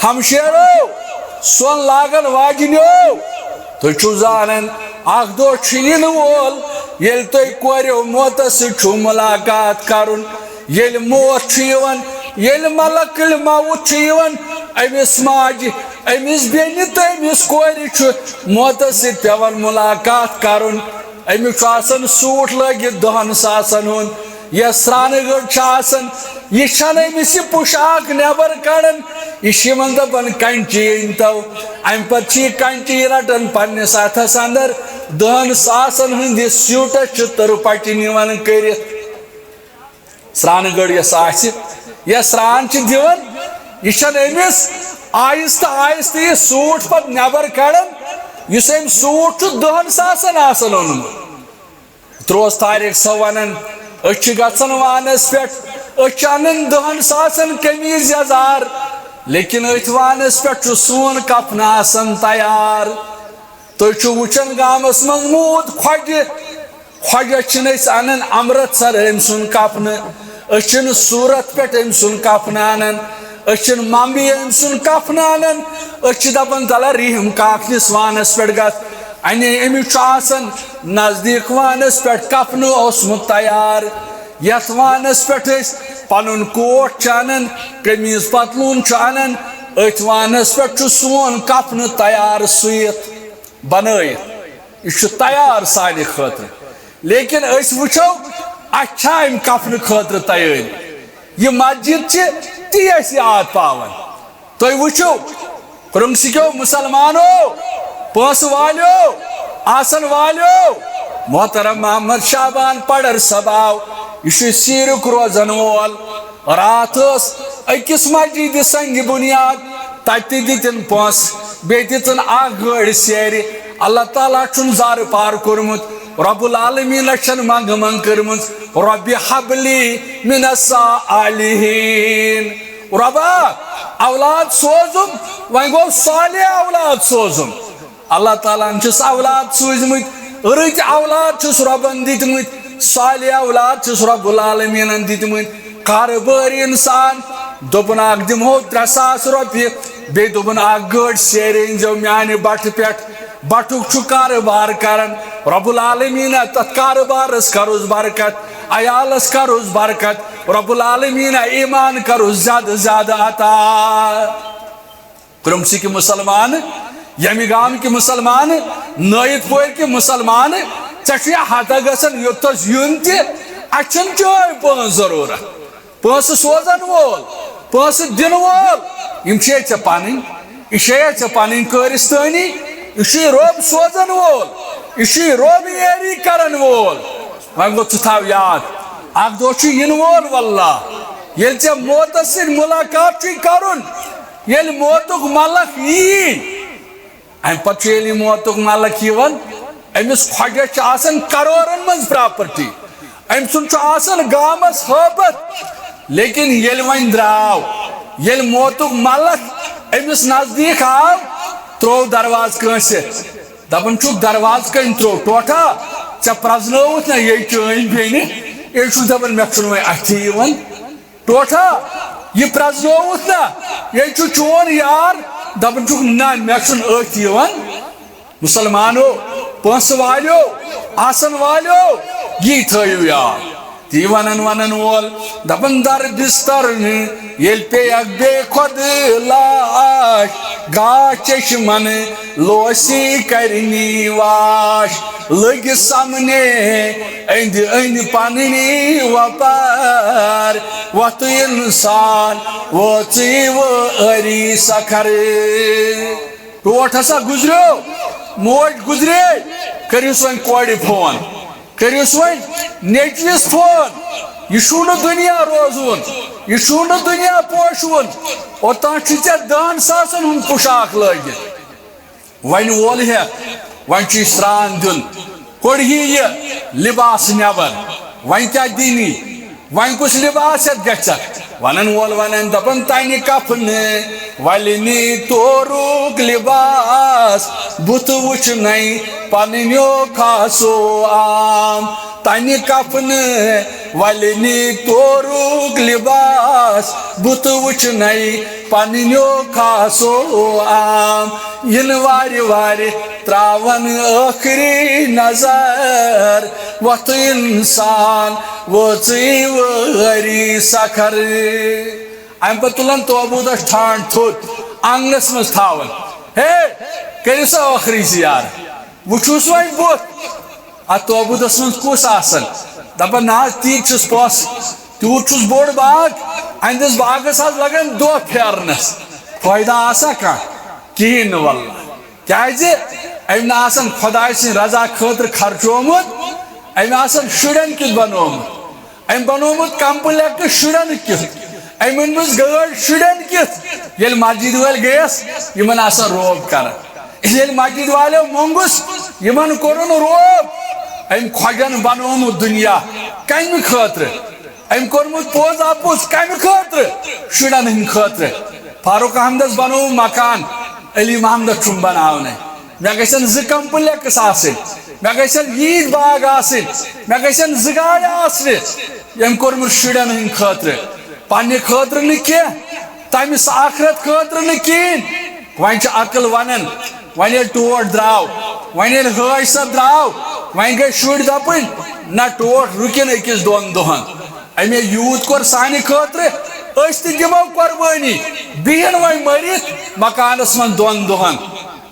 ہمشیرو سون لاگن واجنیو تو چھو زانن اخ دو چھین وول یل تو کوریو موتس چھو ملاقات کرن یل موت چھیون یل ملک الموت چھیون امس ماج امس بینی تو امس کوری چھو موتس پیون ملاقات کرن امس آسن سوٹ لگت 10 ساسن ہون یا سران گڑ آسن یہ چھن امس پوشاک نیبر کڑن یہ من دپن کنچی انتو ام پتہ یہ کنچی رٹن پنس اتھس اندر 10 ساسن ہندس سیوٹس تر پٹی نیوان کرت سران گڑ یس آس یا سران دون یہ چھن امس آہستہ آہستہ یہ سوٹ پت نیبر کڑن اس ام سوٹ 10 ساسن آسن اونمت تروس طارق صٲب ونان أسۍ چھِ گژھان وانس پٮ۪ٹھ أسۍ چھِ انان 10 ساسن قمیٖض یزار لیکن أتھۍ وانس پٮ۪ٹھ چھُ سون کفن آسان تیار تُہۍ چھِو وٕچھان گامس منٛز موٗد کھۄجہِ کھۄجس چھِنہٕ أسۍ انان امرتسر أمۍ سُنٛد کفنہٕ أسۍ چھِنہٕ سوٗرت پٮ۪ٹھ أمۍ سُنٛد کفنہٕ انان أسۍ چھِنہٕ ممبئی أمۍ سُنٛد کفنہٕ انان أسۍ چھِ دپان تلہ رحم کاکنِس وانس پٮ۪ٹھ گژھ انے امس چھُ آسان نزدیٖک وانس پٮ۪ٹھ کفنہٕ اوسمُت تیار یتھ وانس پٮ۪ٹھ أسۍ پنُن کوٹ چھِ انان قمیٖض پتلوٗن چھُ انان أتھۍ وانس پٮ۪ٹھ چھُ سون کفنہٕ تیار سُوِتھ بنٲیِتھ یہ چھُ تیار سانہِ خٲطرٕ لیکن أسۍ وٕچھو اَسہِ چھا امہِ کفنہٕ خٲطرٕ تیٲری یہ مسجد چھِ تی اَسہِ یاد پاوان تُہۍ وٕچھِو کرٛنٛگسٕکیو مُسلمانو پونٛسہٕ والیو آسن والیو محترم محمد شابان پڑر صٲب آو یہ چھُ سیٖرُک روزن وول راتھ ٲس أکِس مسجد سنگہِ بُنیاد تتہِ تہِ دِتِن پونٛسہٕ بیٚیہِ دِژٕن اکھ گٲڑۍ سیرِ اللہ تعالیٰ چھُن زارٕ پار کوٚرمُت رب العالمیٖنس چھن منٛگ منٛگ کٔرمٕژ رۄبہِ حبلی من الصالحین رۄبا اولاد سوزُم وۄنۍ گوٚو صالح اولاد سوزُم اللہ تعالیٰ ہن چھُس اولاد سوٗزمٕتۍ رٕتۍ اولاد چھُس رۄبن دِتمٕتۍ صالح اولاد چھُس رب العالمیٖنن دِتمٕتۍ کارٕبٲرۍ انسان دوٚپُن اکھ دِمہو 3 ساس رۄپیہِ بیٚیہِ دوٚپُن اکھ گٲڑۍ سیرِ أنۍزیو میانہِ بٹھٕ پٮ۪ٹھ بٹھُک چھُ کارٕبار کران رب العالمیٖنہ تتھ کارٕبارس کروس برکت عیالس کروس برکت رب العالمیٖنہ ایمان کروس زیادٕ زیادٕ عطا کرٛمسٕکۍ مسلمان ییٚمہِ گامٕکۍ مسلمان نٲیِد پورکۍ مسلمان ژےٚ چھُے ہتہ گژھان یوٚتَس یُن تہِ اَسہِ چھُنہٕ چٲنۍ پونٛسہٕ ضروٗرت پونٛسہٕ سوزن وول پونٛسہٕ دِنہٕ وول یِم چھے ژےٚ پنٕنۍ یہ پن کارستانی یہ رب سوزن وول یہ رب یاری کرن وول وۄنۍ گوٚو ژٕ تھاو یاد اکھ دۄہ چھُ یِنہٕ وول واللہ ییٚلہِ ژےٚ موتس سۭتۍ مُلاقات چھُے کرُن ییٚلہِ موتُک ملک یی امہِ پتہٕ چھُ ییٚلہِ موتُک ملک یِوان أمِس خۄجس چھِ آسان کرورن منٛز پراپرٹی أمۍ سُنٛد چھُ آسان گامس حٲبت لیکن ییٚلہِ وۄنۍ درٛاو ییٚلہِ موتُک ملک أمِس نزدیٖک آو ترٛوو درواز کٲنٛسہِ دپان چھُکھ درواز کٔمۍ ترٛوو ٹوٹھا ژےٚ پرٛزنٲوُتھ نا یے چٲنۍ بیٚنہِ یے چھُکھ دپان مےٚ چھُنہٕ وۄنۍ اَتھِ یِوان ٹوٹھا یہ پرٛزنووُتھ نا یے چھُ چون یار دپان چھُکھ نہ مےٚ چھُنہٕ أتھۍ یِوان مسلمانو پونٛسہٕ والیو آسن والیو یی تھٲیِو یاد تی ونن وول دپان در بستر ییٚلہِ پیٚیَکھ بیٚیہِ کھۄتہٕ لاش گاش چشمن لوسی کرنی واش لٔگۍ سمنے أنٛدۍ أنٛدۍ پنٕنی وپار وۄتھ اِنسان وٲژٕے وٲری سکھر ٹوٹھ ہسا گُزریو موج گُزرے کٔرِوس وۄنۍ کورِ فون کٔرِوس وۄنۍ نیٚچوِس فون یہِ چھُو نہٕ دُنیا روزُن یہِ چھُو نہٕ دُنیا پوشوُن اوٚتام چھُے ژےٚ 10,000 ہُنٛد پوشاک لٲگِتھ وۄنۍ وول ہٮ۪تھ وۄنۍ چھُے سرٛان دیُن کوٚڑہی یہِ لِباس نٮ۪بر وۄنۍ کیٛاہ دِنی وۄنۍ کُس لِباس ہٮ۪تھ گژھکھ ونن وول ونن دپان تنہِ کفنہٕ وَلہِ نی تورُک لِباس بُتھ وٕچھنَے پنٕنیو خاصو عام تنہِ کفنہٕ وَلہِ نی تورُک لِباس بُتھ وٕچھنَے پنٕنیو خاصو عام یِنہٕ وارِ وارِ ترٛاون ٲخری نظر وۄتھ اِنسان وٲژٕے وٲری سکھر امہِ پتہٕ تُلن توبوٗدس ٹھانٛڈ تھوٚد آنٛگنس منٛز تھاون ہے کٔرِو سا ٲخری زیارت وٕچھوس وۄنۍ بُتھ اتھ توبوٗدس منٛز کُس آسان دپان نہ حظ تی چھُس پوٚس تیوٗت چھُس بوٚڑ باغ أہنٛدِس باغس حظ لگن دۄہ پھیرنس فٲیدٕ آسا کانٛہہ کِہیٖنۍ نہٕ واللہ کیٛازِ أمۍ نہٕ آسان خۄداے سٕنٛدِ رضا خٲطرٕ خرچومُت أمۍ آسان شُرٮ۪ن کیُتھ بنومُت أمۍ بنومُت کمپلیکس شُرٮ۪ن کیُتھ أمۍ أنمٕژ گٲڑۍ شُرٮ۪ن کِتھ ییٚلہِ مسجد وٲلۍ گٔیَس یِمن آسان روب کران ییٚلہِ مسجد والیو موٚنٛگُس یِمن کوٚرُن روب أمۍ خۄجن بنومُت دُنیا کمہِ خٲطرٕ أمۍ کوٚرمُت پوٚز اپُز کمہِ خٲطرٕ شُرٮ۪ن ہٕنٛدِ خٲطرٕ فاروق احمدس بنوو مکان علی محمدس چھُم بناونَے مےٚ گژھن 2 کمپلیکس آسٕنۍ مےٚ گژھن ییٖتۍ باغ آسٕنۍ مےٚ گژھن 2 گاڑِ آسنہِ ییٚمۍ کوٚرمُت شُرٮ۪ن ہٕنٛدِ خٲطرٕ پننہِ خٲطرٕ نہٕ کینٛہہ تمِس آخرت خٲطرٕ نہٕ کِہیٖنۍ وۄنۍ چھِ عقل ونان وۄنۍ ییٚلہِ ٹوٹھ درٛاو وۄنۍ ییٚلہِ حٲج صٲب درٛاو وۄنۍ گٔے شُرۍ دپٕنۍ نہ ٹوٹھ رُکِن أکِس 2 دۄہن أمے یوٗت کوٚر سانہِ خٲطرٕ أسۍ تہِ دِمو قۄربٲنی بِہِن وۄنۍ مٔرِتھ مکانس منٛز 2 دۄہن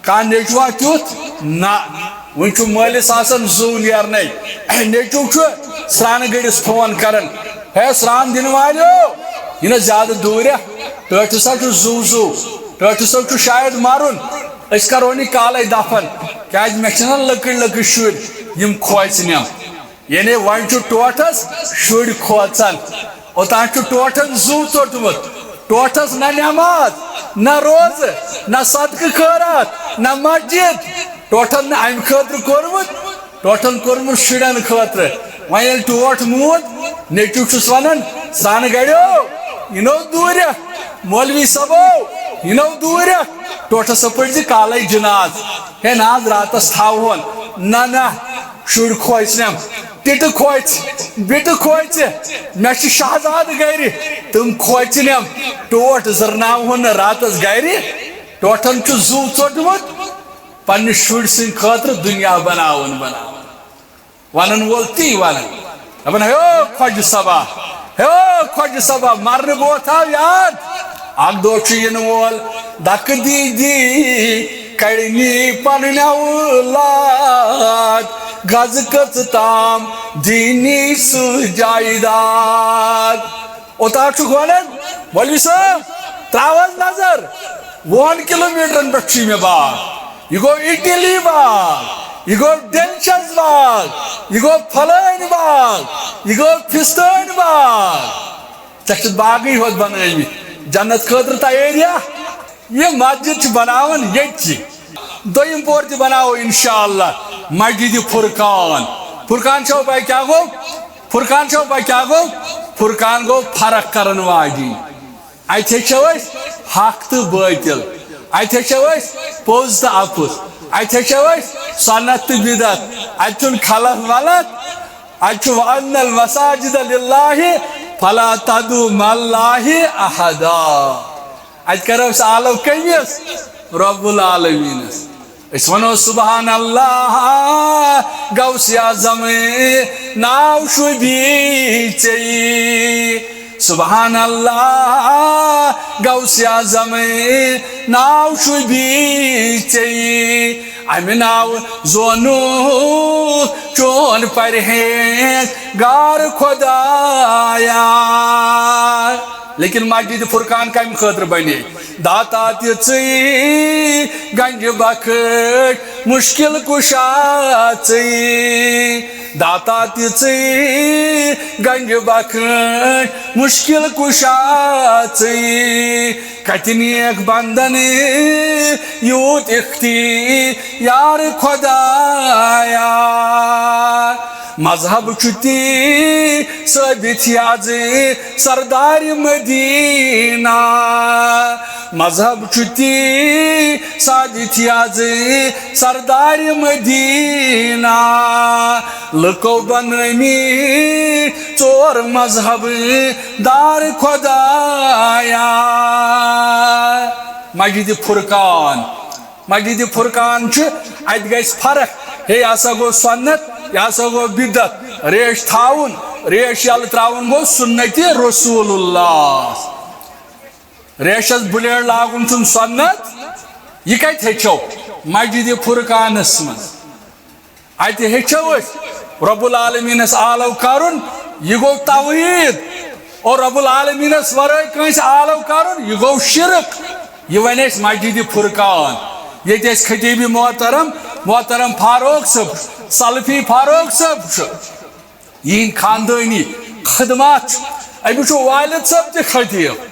کانٛہہ نیٚچوا تیُتھ نہ وۄنۍ چھُ مٲلِس آسان زُو نیرنَے نیٚچوٗ چھُ سرٛانہٕ گٔڈِس فون کران ہے سرٛان دِنہٕ والیو یہِ نہ زیادٕ دوٗریا ٹٲٹھِس ہا چھُ زُو ٹٲٹھِس ہا چھُ شاید مرُن أسۍ کرون یہِ کالے دفن کیٛازِ مےٚ چھِنہ لۄکٕٹۍ شُرۍ یِم کھوژنٮ۪م یعنی وۄنۍ چھُ ٹوٹھس شُرۍ کھوژان اوٚتام چھُ ٹوٹھن زُو ژوٚٹمُت ٹوٹھس نہ نٮ۪ماز نہ روزٕ نہ صدقہٕ خٲرات نہ مسجد ٹوٹھن نہٕ امہِ خٲطرٕ کوٚرمُت ٹوٹھن کوٚرمُت شُرٮ۪ن خٲطرٕ وۄنۍ ییٚلہِ ٹوٹھ موٗد نیٚچوٗ چھُس ونان سرٛانہٕ گڑیو یہِ نو دوٗرٮ۪کھ مولوی صٲبو یہِ نو دوٗرٮ۪کھ ٹوٹھس ہا پٔرۍ زِ کالے جِناز ہے نہ حظ راتس تھاوہون نہ شُرۍ کھوژنٮ۪م ٹِٹہٕ کھوژِ بِٹہٕ کھوژِ مےٚ چھِ شہزادٕ گرِ تِم کھوژنٮ۪م ٹوٹھ زرناوہون نہٕ راتس گرِ ٹوٹھن چھُ زُو ژوٚٹمُت پننہِ شُرۍ سٕنٛدِ خٲطرٕ دُنیا بناوُن ونن وول تی ونان دپان ہیو خۄجہِ صبا ہیو خۄجہِ صبا مرنہٕ برونٛہہ تھاو یاد اکھ دۄہ چھُ یِنہٕ وول دکہٕ دی کڑنی پنٕنۍ اولاد گزٕ کٔژ تام دینی سُہ جایداد اوٚتام چھُکھ ونان مولوی صٲب تراو حظ نظر 1 kilometer پہ میں باغ یہ گو اٹلی باغ یہ گو ڈیلشس باغ یہ گو پھلٲنۍ باغ یہ گو پھستٲنۍ باغ ژےٚ باغی ہوت بنٲومٕتۍ جنت خٲطرٕ تیٲریا یہ مسجد بناون ییٚتہِ دوٚیِم پور تہِ بناوو انشاءاللہ مسجد فرقان فرقان چھو پاے کیا گو فرقان چھو پاے کیا گو فرقان گو فرق کرن واجی اتہِ ہیٚچھو أسۍ حق تہٕ باطل اتہِ ہیٚچھو أسۍ پوٚز تہٕ اپُز اتہِ ہیٚچھو أسۍ سنت تہٕ بدعت اتہِ چھُنہٕ خلف ولت اتہِ چھُ وَأَنَّ الْمَسَاجِدَ لِلَّهِ فَلَا تَدْعُوا مَعَ اللَّهِ أَحَدًا اتہِ کرو أسۍ آلو کٔمِس رب العالمینس أسۍ ونو سبحان اللہ غوث اعظم ناو شوبی ژےٚ سبحان اللہ غوث اعظم ناو شوبی ژےٚ امہِ ناو زونو چون پرہیز گار خدایا لیکن مسجد فرقان کم خاطر بنے داتا تہِ ژٕے گنج بخش مشکل کشا ژٕے داتا تہِ ژٕے گنج بخش مشکل کشا ژٕے کتہِ نیک بندن یوت اختیار خدایا مذہب چھُتی ثٲبت یازِ سردار مدینہ مذہب چھُتی ثابت یازِ سردار مدینہ لُکو بنٲومٕتۍ ژور مذہب دار خدایا مسجد فرقان چھُ اتہِ گژھِ فرق ہے یہ ہسا گو سنت یہ ہسا گو بدعت ریش تھاون ریش یل تراون گو سنت رسول اللہ ریشس بلیڈ لاگن چھن سنت یہ کتہِ ہیٚچھو مسجد فرقانس من اتہِ ہیٚچھو أسۍ رب العالمینس آلو کرن یہ گو توحید اور رب العالمینس ورٲے کٲنٛسہِ آلو کرن یہ گو شرک یہ ون أسۍ مسجد فرقان ییٚتہِ أسۍ خطیب محترم فاروق صٲب سلفی فاروق صٲب یہند خاندانی خدمات أمِس چھُ والد صٲب تہِ خطیب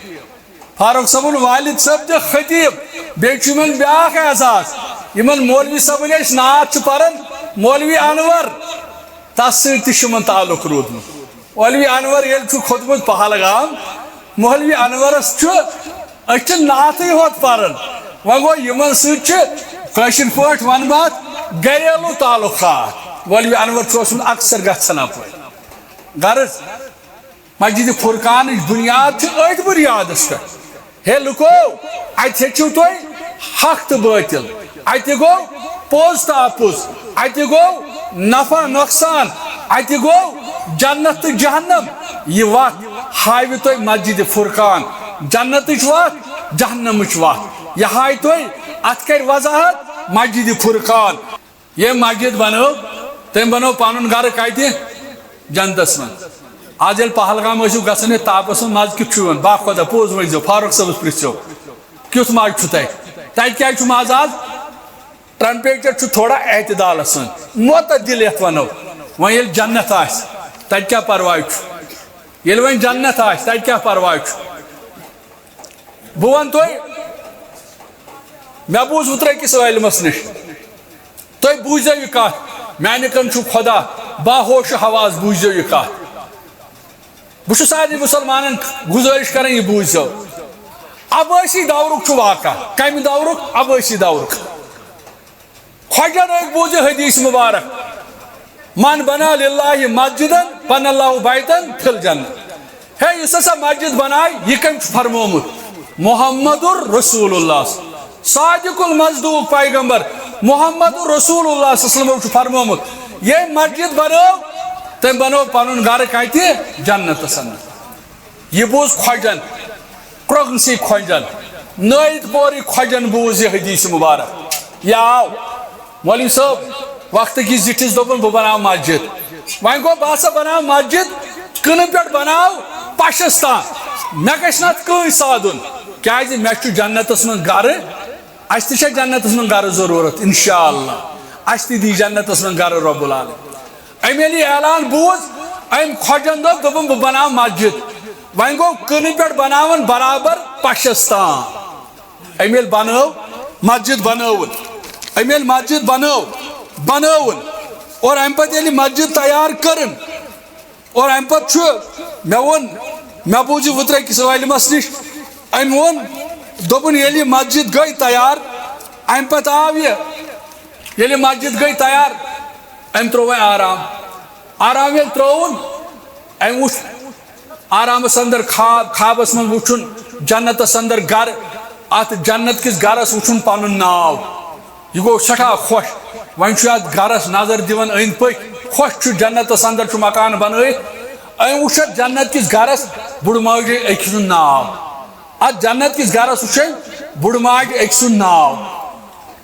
فاروق صٲبُن والد صٲب تہِ خطیب بیٚیہِ چھُ یِمن بیٛاکھ اعزاز یِمن مولوی صٲبٕنۍ أسۍ نعت چھِ پران مولوی انور تس سۭتۍ تہِ چھُ یِمن تعلق روٗدمُت مولوی انور ییٚلہِ چھُ کھوٚتمُت پہلگام مولوی انورس چھُ أسۍ چھِ نعتٕے ہوت پران وۄنۍ گوٚو یِمن سۭتۍ چھِ کٲشِر پٲٹھۍ ونہٕ بہٕ اتھ گریلوٗ تعلقات مولوی انور چھُ اوسمُت اکثر گژھان اپٲرۍ غرض مسجد فرقانٕچ بُنیاد چھِ أتھۍ بُنیادس پٮ۪ٹھ ہے لُکو اتہِ ہیٚچھِو تُہۍ حق تہٕ باطل اتہِ گوٚو پوٚز تہٕ اپُز اتہِ گوٚو نفع نۄقصان اتہِ گوٚو جنت تہٕ جہنم یہِ وتھ ہاوِ تۄہہِ مسجد فرقان جنتٕچ وتھ جہنمٕچ وتھ یہ ہاوِ تۄہہِ اتھ کرِ وضاحت مسجد فرقان یہ مسجد بنٲو تٔمۍ بنٲو پنُن گرٕ کتہِ جنتس منٛز آز ییٚلہِ پہلگام ٲسِو گژھان یتھ تاپس منٛز مزٕ کیُتھ چھُ یِوان با خۄدا پوٚز ؤنۍزیو فاروق صٲبس پرٛژھزیو کیُتھ مزٕ چھُ تتہِ کیٛازِ چھُ مزٕ آز ٹرمپیچر چھُ تھوڑا اعتدالس منٛز معتدل یتھ ونو وۄنۍ ییٚلہِ جنت آسہِ تتہِ کیٛاہ پرواے چھُ ییٚلہِ وۄنۍ جنت آسہِ تتہِ کیٛاہ پرواے چھُ بہٕ ونہٕ تۄہہِ مےٚ بوٗز اوترٕ أکِس عٲلمس نِش تُہۍ بوٗزِو یہِ کتھ میانہِ کن چھُ خۄدا باہوش حواس بوٗزِو یہِ کتھ بہٕ چھُس سارنٕے مُسلمانن گُزٲرِش کران یہِ بوٗزِو عبٲسی دورُک چھُ واقعہ کمہِ دورُک عبٲسی دورُک خۄجن أکۍ بوٗزِ حدیث مُبارک من بنا للہ مسجدن بنى اللہ بیتن فی الجنہ ہے یُس ہسا مسجد بنایہِ یہِ کٔمۍ چھُ فرمومُت محمد رسول اللہ صادق المصدوق پیغمبر محمد رسول اللہ صلی اللہ علیہ وسلم چھُ فرمومُت یہ مسجد بنٲو تٔمۍ بنٲو پنُن گرٕ کتہِ جنتس اندر یہِ بوٗز خۄجن کرٛوگنسی خۄجن نٲیِد پورِ خۄجن بوٗز یہِ حدیث مُبارک یہِ آو مولوی صٲب وقتہٕ کِس زِٹھِس دوٚپُن بہٕ بناو مسجد وۄنۍ گوٚو بہٕ ہسا بناو مسجد کٕنہٕ پٮ۪ٹھ بناو پشس تام مےٚ گژھِ نہٕ اتھ کٕہٕنۍ سادُن کیازِ مےٚ چھُ جنتس منٛز گرٕ اَسہِ تہِ چھےٚ جنتس منٛز گرٕ ضروٗرت انشاءاللہ اَسہِ تہِ دی جنتس منٛز گرٕ رۄب العالمیٖن أمۍ ییٚلہِ یہِ اعلان بوٗز أمۍ خۄجن دوٚپ بہٕ بناو مسجد وۄنۍ گوٚو کٕنہٕ پٮ۪ٹھ بناوان برابر پشس تام أمۍ ییٚلہِ بنٲو مسجد بنٲوٕن أمۍ ییٚلہِ مسجد بنٲوٕن اور اَمہِ پتہٕ ییٚلہِ مسجد تیار کٔرٕن اور اَمہِ پتہٕ چھُ مےٚ بوٗز یہِ وٕترٕ أکِس عٲلمس نِش أمۍ ووٚن دوٚپُن ییٚلہِ یہِ مسجد گٔے تیار اَمہِ پتہٕ آو یہِ ییٚلہِ یہِ مسجد گٔے تیار أمۍ ترٛوو وۄنۍ آرام ییٚلہِ ترٛووُن أمۍ وٕچھ آرامس انٛدر خوابس منٛز وٕچھُن جنتس انٛدر گرٕ اتھ جنت کِس گرس وٕچھُن پنُن ناو یہِ گوٚو سٮ۪ٹھاہ خۄش وۄنۍ چھُ اتھ گرس نظر دِوان أنٛدۍ پٔکۍ خۄش چھُ جنتس انٛدر چھُ مکان بنٲیِتھ أمۍ وٕچھ اتھ جنت کِس گرس بُڈٕ ماجہِ أکۍ سُنٛد ناو اتھ جنت کِس گرس وٕچھن بُڈٕ ماجہِ أکۍ سُنٛد ناو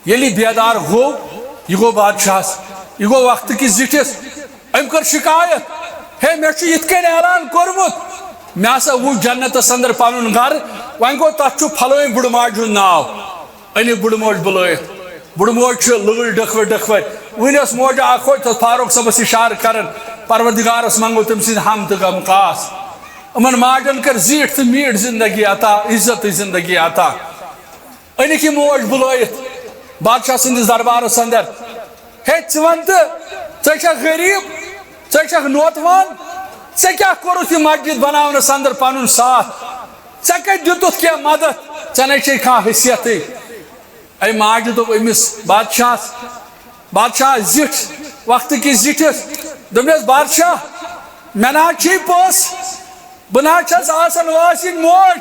ییٚلہِ یہِ بیدار گوٚو یہِ گوٚو بادشاہس یہِ گوٚو وقتہٕ کِس زِٹھِس أمۍ کٔر شِکایت ہے مےٚ چھُ یِتھ کٔنۍ اعلان کوٚرمُت مےٚ ہسا وٕچھ جنتس انٛدر پنُن گرٕ وۄنۍ گوٚو تتھ چھُ فلٲنۍ بُڈٕ ماجہِ ہُنٛد ناو أنِکھ بُڈٕ موج بُلٲیِتھ بُڈٕ موج چھِ لٲڑۍ ڈٔکھوَر وٕنۍ ٲس موجہ اکھ تتھ فاروق صٲبس اِشارٕ کران پروردِگارس منٛگو تٔمۍ سٕنٛدِ ہم تہٕ غم خاص یِمن ماجن کٔر زیٖٹھ تہٕ میٖٹھ زندگی عطا عزتٕچ زندگی عطا أنِکھ یہِ موج بُلٲیِتھ بادشاہ سٕنٛدِس دربارس انٛدر ہے ژٕ وَن تہٕ ژٕ چھکھ غریٖب ژٕ چھکھ نوتوان ژےٚ کیٛاہ کوٚرُتھ یہِ مسجد بناونس انٛدر پنُن ساتھ ژےٚ کتہِ دِتُتھ کینٛہہ مدد ژےٚ نَے چھے کانٛہہ حیثیتٕے أمۍ ماجہِ دوٚپ أمِس بادشاہ زِٹھ وقتہٕ کِس زِٹھِس دوٚپنَس بادشاہ مےٚ نہ حظ چھے پونٛسہٕ بہٕ نہ حظ چھَس آسان وٲسِنۍ موج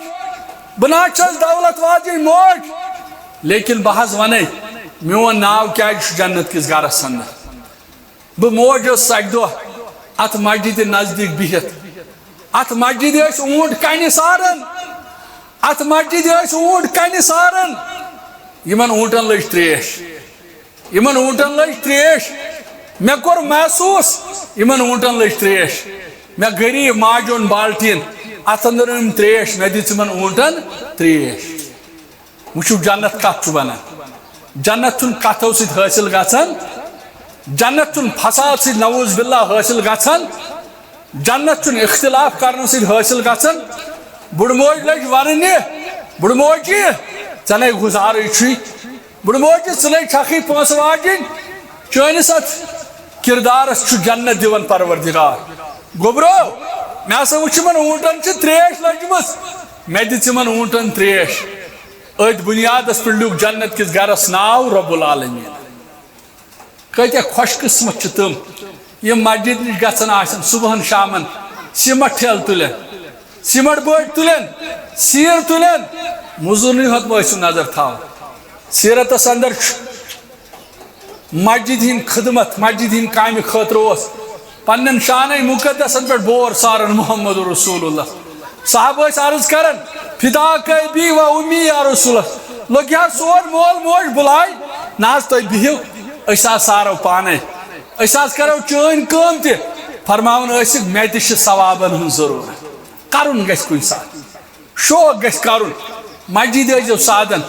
بہٕ نہ حظ چھَس دولت واجِنۍ موج لیکن بہٕ حظ وَنَے میون ناو کیٛازِ چھُ جنت کِس گرس انٛدر بہٕ موج ٲسٕس اکہِ دۄہ اتھ مسجدِ نزدیٖک بِہِتھ اتھ مسجدِ ٲسۍ اوٗنٹ کنہِ ساران اتھ مسجدِ ٲسۍ اوٗنٹ کنہِ ساران یِمن اوٗنٹن لٔج تریش مےٚ کوٚر محسوٗس یِمن اوٗنٹن لٔج تریش مےٚ غریٖب ماجہِ اوٚن بالٹیٖن اتھ انٛدر أنۍ تریش مےٚ دِژ یِمن اوٗنٹن تریش وٕچھِو جنت کتھ چھُ ونان جنت چھُنہٕ کتھو سۭتۍ حٲصِل گژھان جنت چھُنہٕ فساد سۭتۍ نعوذ باللہ حٲصِل گژھان جنت چھُنہٕ اختلاف کرنہٕ سۭتۍ حٲصِل گژھان بُڈٕ موج لٔج وننہِ بُڈٕ موجی ژےٚ نَے گُزارٕے چھُے بُڈٕ موجی ژٕ نَے چھکھٕے پونٛسہٕ واجِنۍ چٲنِس اتھ کِردارس چھُ جنت دِوان پروردِگار گوٚبرو مےٚ ہسا وٕچھ یِمن اوٗنٹن چھِ تریش لٔجمٕژ مےٚ دِژ یِمن اوٗنٹن تریش أتھۍ بُنیادس پٮ۪ٹھ لیوٗکھ جنت کِس گرس ناو رۄب العالمیٖن کۭتیاہ خۄش قٕسمت چھِ تِم یِم مسجد نِش گژھان آسن صبحن شامن سیٖمٹ ٹھیلہٕ تُلن سیٖمٹ بٔٹۍ تُلن سیٖر تُلن موٚزوٗرنٕے ہوت مہٕ ٲسِو نظر تھاوان سیٖرتس انٛدر چھُ مسجد ہِنٛدۍ خدمت مسجد ہِنٛدۍ کامہِ خٲطرٕ اوس پننٮ۪ن شانَے مُقدسن پٮ۪ٹھ بور سارن محمد رسول اللہ صحابہٕ ٲسۍ عرض کران فِداک ابی و امی یا رسول اللہ لوٚگ حظ سون مول موج بُلاے نہ حظ تُہۍ بِہِو أسۍ حظ سارو پانے أسۍ حظ کرو چٲنۍ کٲم تہِ فرماوان ٲسِکھ مےٚ تہِ چھِ ثوابن ہٕنٛز ضروٗرت کرُن گژھِ کُنہِ ساتہٕ شوق گژھِ کرُن مسجد ٲسۍزیو سادن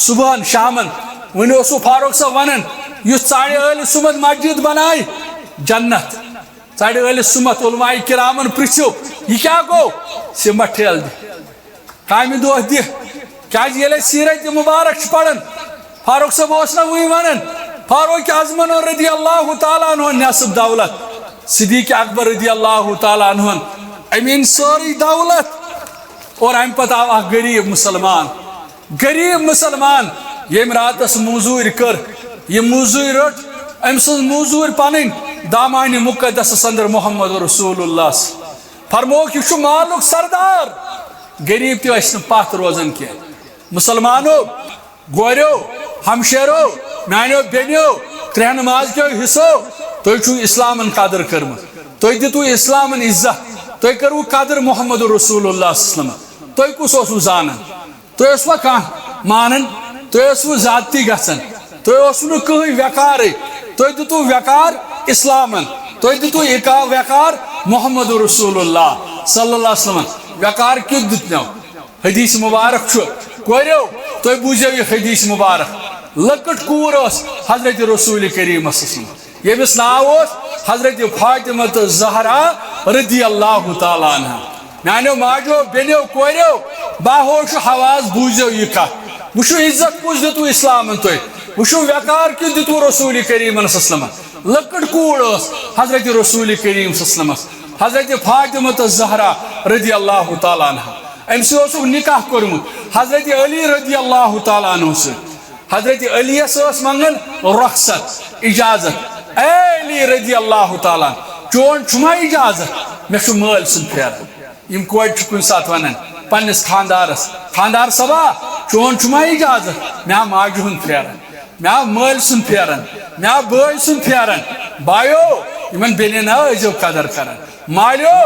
صبحن شامن وۄنۍ اوسوٕ فاروق صٲب ونان یُس ژَرِ عٲلہِ سُمت مسجد بنایہِ جنت ژَرِ عٲلہِ سُمت علماء کرامن پرژھِو یہِ کیٛاہ گوٚو سیٖمٹ ٹھیلہٕ دِ کامہِ دۄہ دِ کیٛازِ ییٚلہِ أسۍ سیٖرت مُبارک چھِ پران فاروق صٲب اوس نہ وٕنۍ ونان فاروق اعظمن رضی اللہ تعالیٰ عنہُن نٮ۪صٕف دولت صدیٖق اکبر رضی اللہ تعالیٰ عنہُن أمۍ أنۍ سٲرٕے دولت اور امہِ پتہٕ آو اکھ غریٖب مُسلمان ییٚمۍ راتس موٚزوٗرۍ کٔر یہِ موٚزوٗرۍ رٔٹ أمۍ سٕنٛز موٚزوٗرۍ پنٕنۍ دامانہِ مُقدسس انٛدر محمد رسول اللہ فرمووُکھ یہِ چھُ مالُک سردار غریٖب تہِ ٲسۍ نہٕ پتھ روزان کینٛہہ مُسلمانو گوریو ہمشیرو میانیو بیٚنیو ترٛٮ۪ن مازکیو حِصو تُہۍ چھُو اِسلامن قدر کٔرمٕژ تُہۍ دِتوٕ اِسلامن عزت تُہۍ کٔروٕ قدر محمد رسول اللہ وسلم تُہۍ کُس اوسوٕ زانان تُہۍ اوسوا کانٛہہ مانان تُہۍ اوسوٕ زیادتی گژھان تُہۍ اوسوٕ نہٕ کٕہٕنۍ ویقارٕے تُہۍ دِتوٕ ویقار اِسلامن تُہۍ دِتوٕ ویقار محمد رسول اللہ صلی اللہ وسلم ویقار کیُتھ دیُتنو حدیث مُبارک چھُ کوریو تو بوزیو یہ حدیث مبارک لکٹ کور حضرت رسول کریم صلی اللہ علیہ وسلم یمس ناو حضرت فاطمہ زہرا رضی اللہ تعالیٰ عنہ میانو ماجو بینو کوریو باہوش حواس بوزیو یہ کت وشو عزت کس دتو اسلام تھی وشو وقار کس دتو رسول کریم صلی اللہ علیہ وسلم لکٹ کور حضرت رسول کریم صلی اللہ علیہ وسلم حضرت فاطمہ زہرا رضی اللہ تعالیٰ عنہ امس نکاح کورمت حضرت علی رضی اللہ تعالیٰ عنہ سے حضرت علی منگن رخصت اجازت اے علی رضی اللہ تعالیٰ چون چھما اجازت میں مل سن پھیران کور کن سات ونان پنس خاندارس خاندار صبا چون چھما اجازت میں ماجہ ہند پھیران میں مل سن پھیران میں بٲے سن پھیران بایو یمن بیلین ٲسۍزیو قدر کران مالیو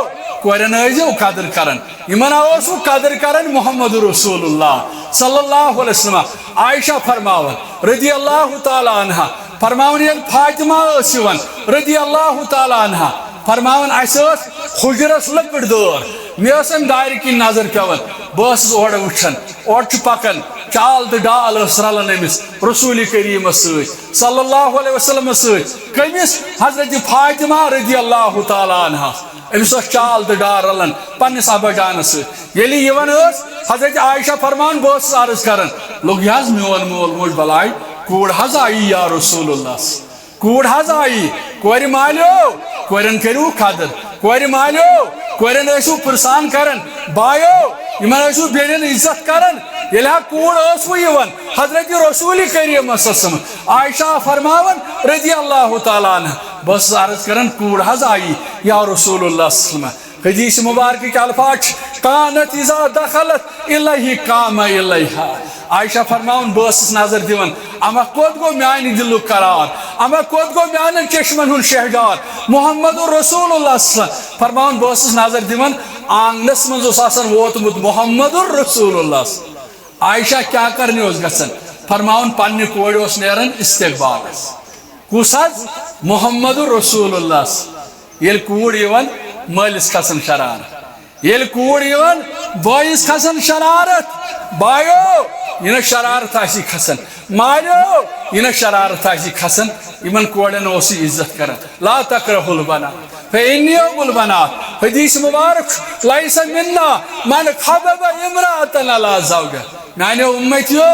کورن ٲسۍزیو قدر کران یمن اوسو قدر کران محمد رسول اللہ صلی اللہ علیہ وسلم عائشہ فرماون رضی اللہ تعالیٰ عنہ فرماون یل فاطمہ ٲس یوان رضی اللہ تعالیٰ عنہ فرماون اسہ ٲس حجرس لکڑ دٲر مےٚ ٲس امہِ دارِ کِنۍ نظر پیوان بہٕ ٲسٕس اورٕ وٕچھان اورٕ چھُ پکان چال تہٕ ڈال ٲس رلان أمِس رسول کریٖمس سۭتۍ صلی اللہ علیہ وسلم سۭتۍ کٔمِس حضرت فاطمہ رضی اللہ تعالیٰ عنہ أمِس ٲس چال تہٕ ڈال رلان پننِس ابا جانس سۭتۍ ییٚلہِ یِوان ٲس حضرت عائشہ فرمان بہٕ ٲسٕس عرض کران لوٚگ یہِ حظ میون مول موج بلاے کوٗر حظ آیی یا رسول اللہ کوٗر حظ آیی کورِ مالیو کورٮ۪ن کٔرِو قدر کورِ مالیو کورٮ۪ن ٲسِو پرسان کران بایو یمن ٲسِو بیٚنٮ۪ن عزت کران ییٚلہِ ہا کوٗر ٲسوٕ یِوان حضرت رسول کریم صلی اللہ علیہ وسلم عائشہ فرماون رضی اللہ تعالیٰ عنہ بہٕ ٲسٕس عرض کران کوٗر حظ آیی یا رسول اللہ صلی اللہ علیہ وسلم حدیث مبارک الفاظ کانت اذا دخلت الیہ قام الیہا عائشہ فرماون بہٕ ٲسٕس نظر دِوان اما کوٚت گوٚو میانہِ دِلُک قرار اما کوٚت گوٚو میانٮ۪ن چشمن ہُنٛد شہجار محمد رسول اللہ صلی اللہ علیہ وسلم فرماون بہٕ ٲسٕس نظر دِوان آنگنس منٛز اوس آسان ووتمُت محمد رسول اللہ عائشہ کیٛاہ کرنہِ اوس گژھان فرماون پننہِ کورِ اوس نیران استقبالس کُس حظ محمد رسول اللہ ییٚلہِ کوٗر یِوان مٲلِس کھسان شرارت ییٚلہِ کوٗر یِوان بٲیِس کھسان شرارت بایو یہِ شرارت آسی کھسان مالیو یہِ شرارت آسی کھسان یمن کورٮ۪ن اوس یہِ عزت کران لا تکرہوا البنات فإني أبو البنات حدیث مبارک لیس منا من خبب امرأة على زوجها میانیو امتیو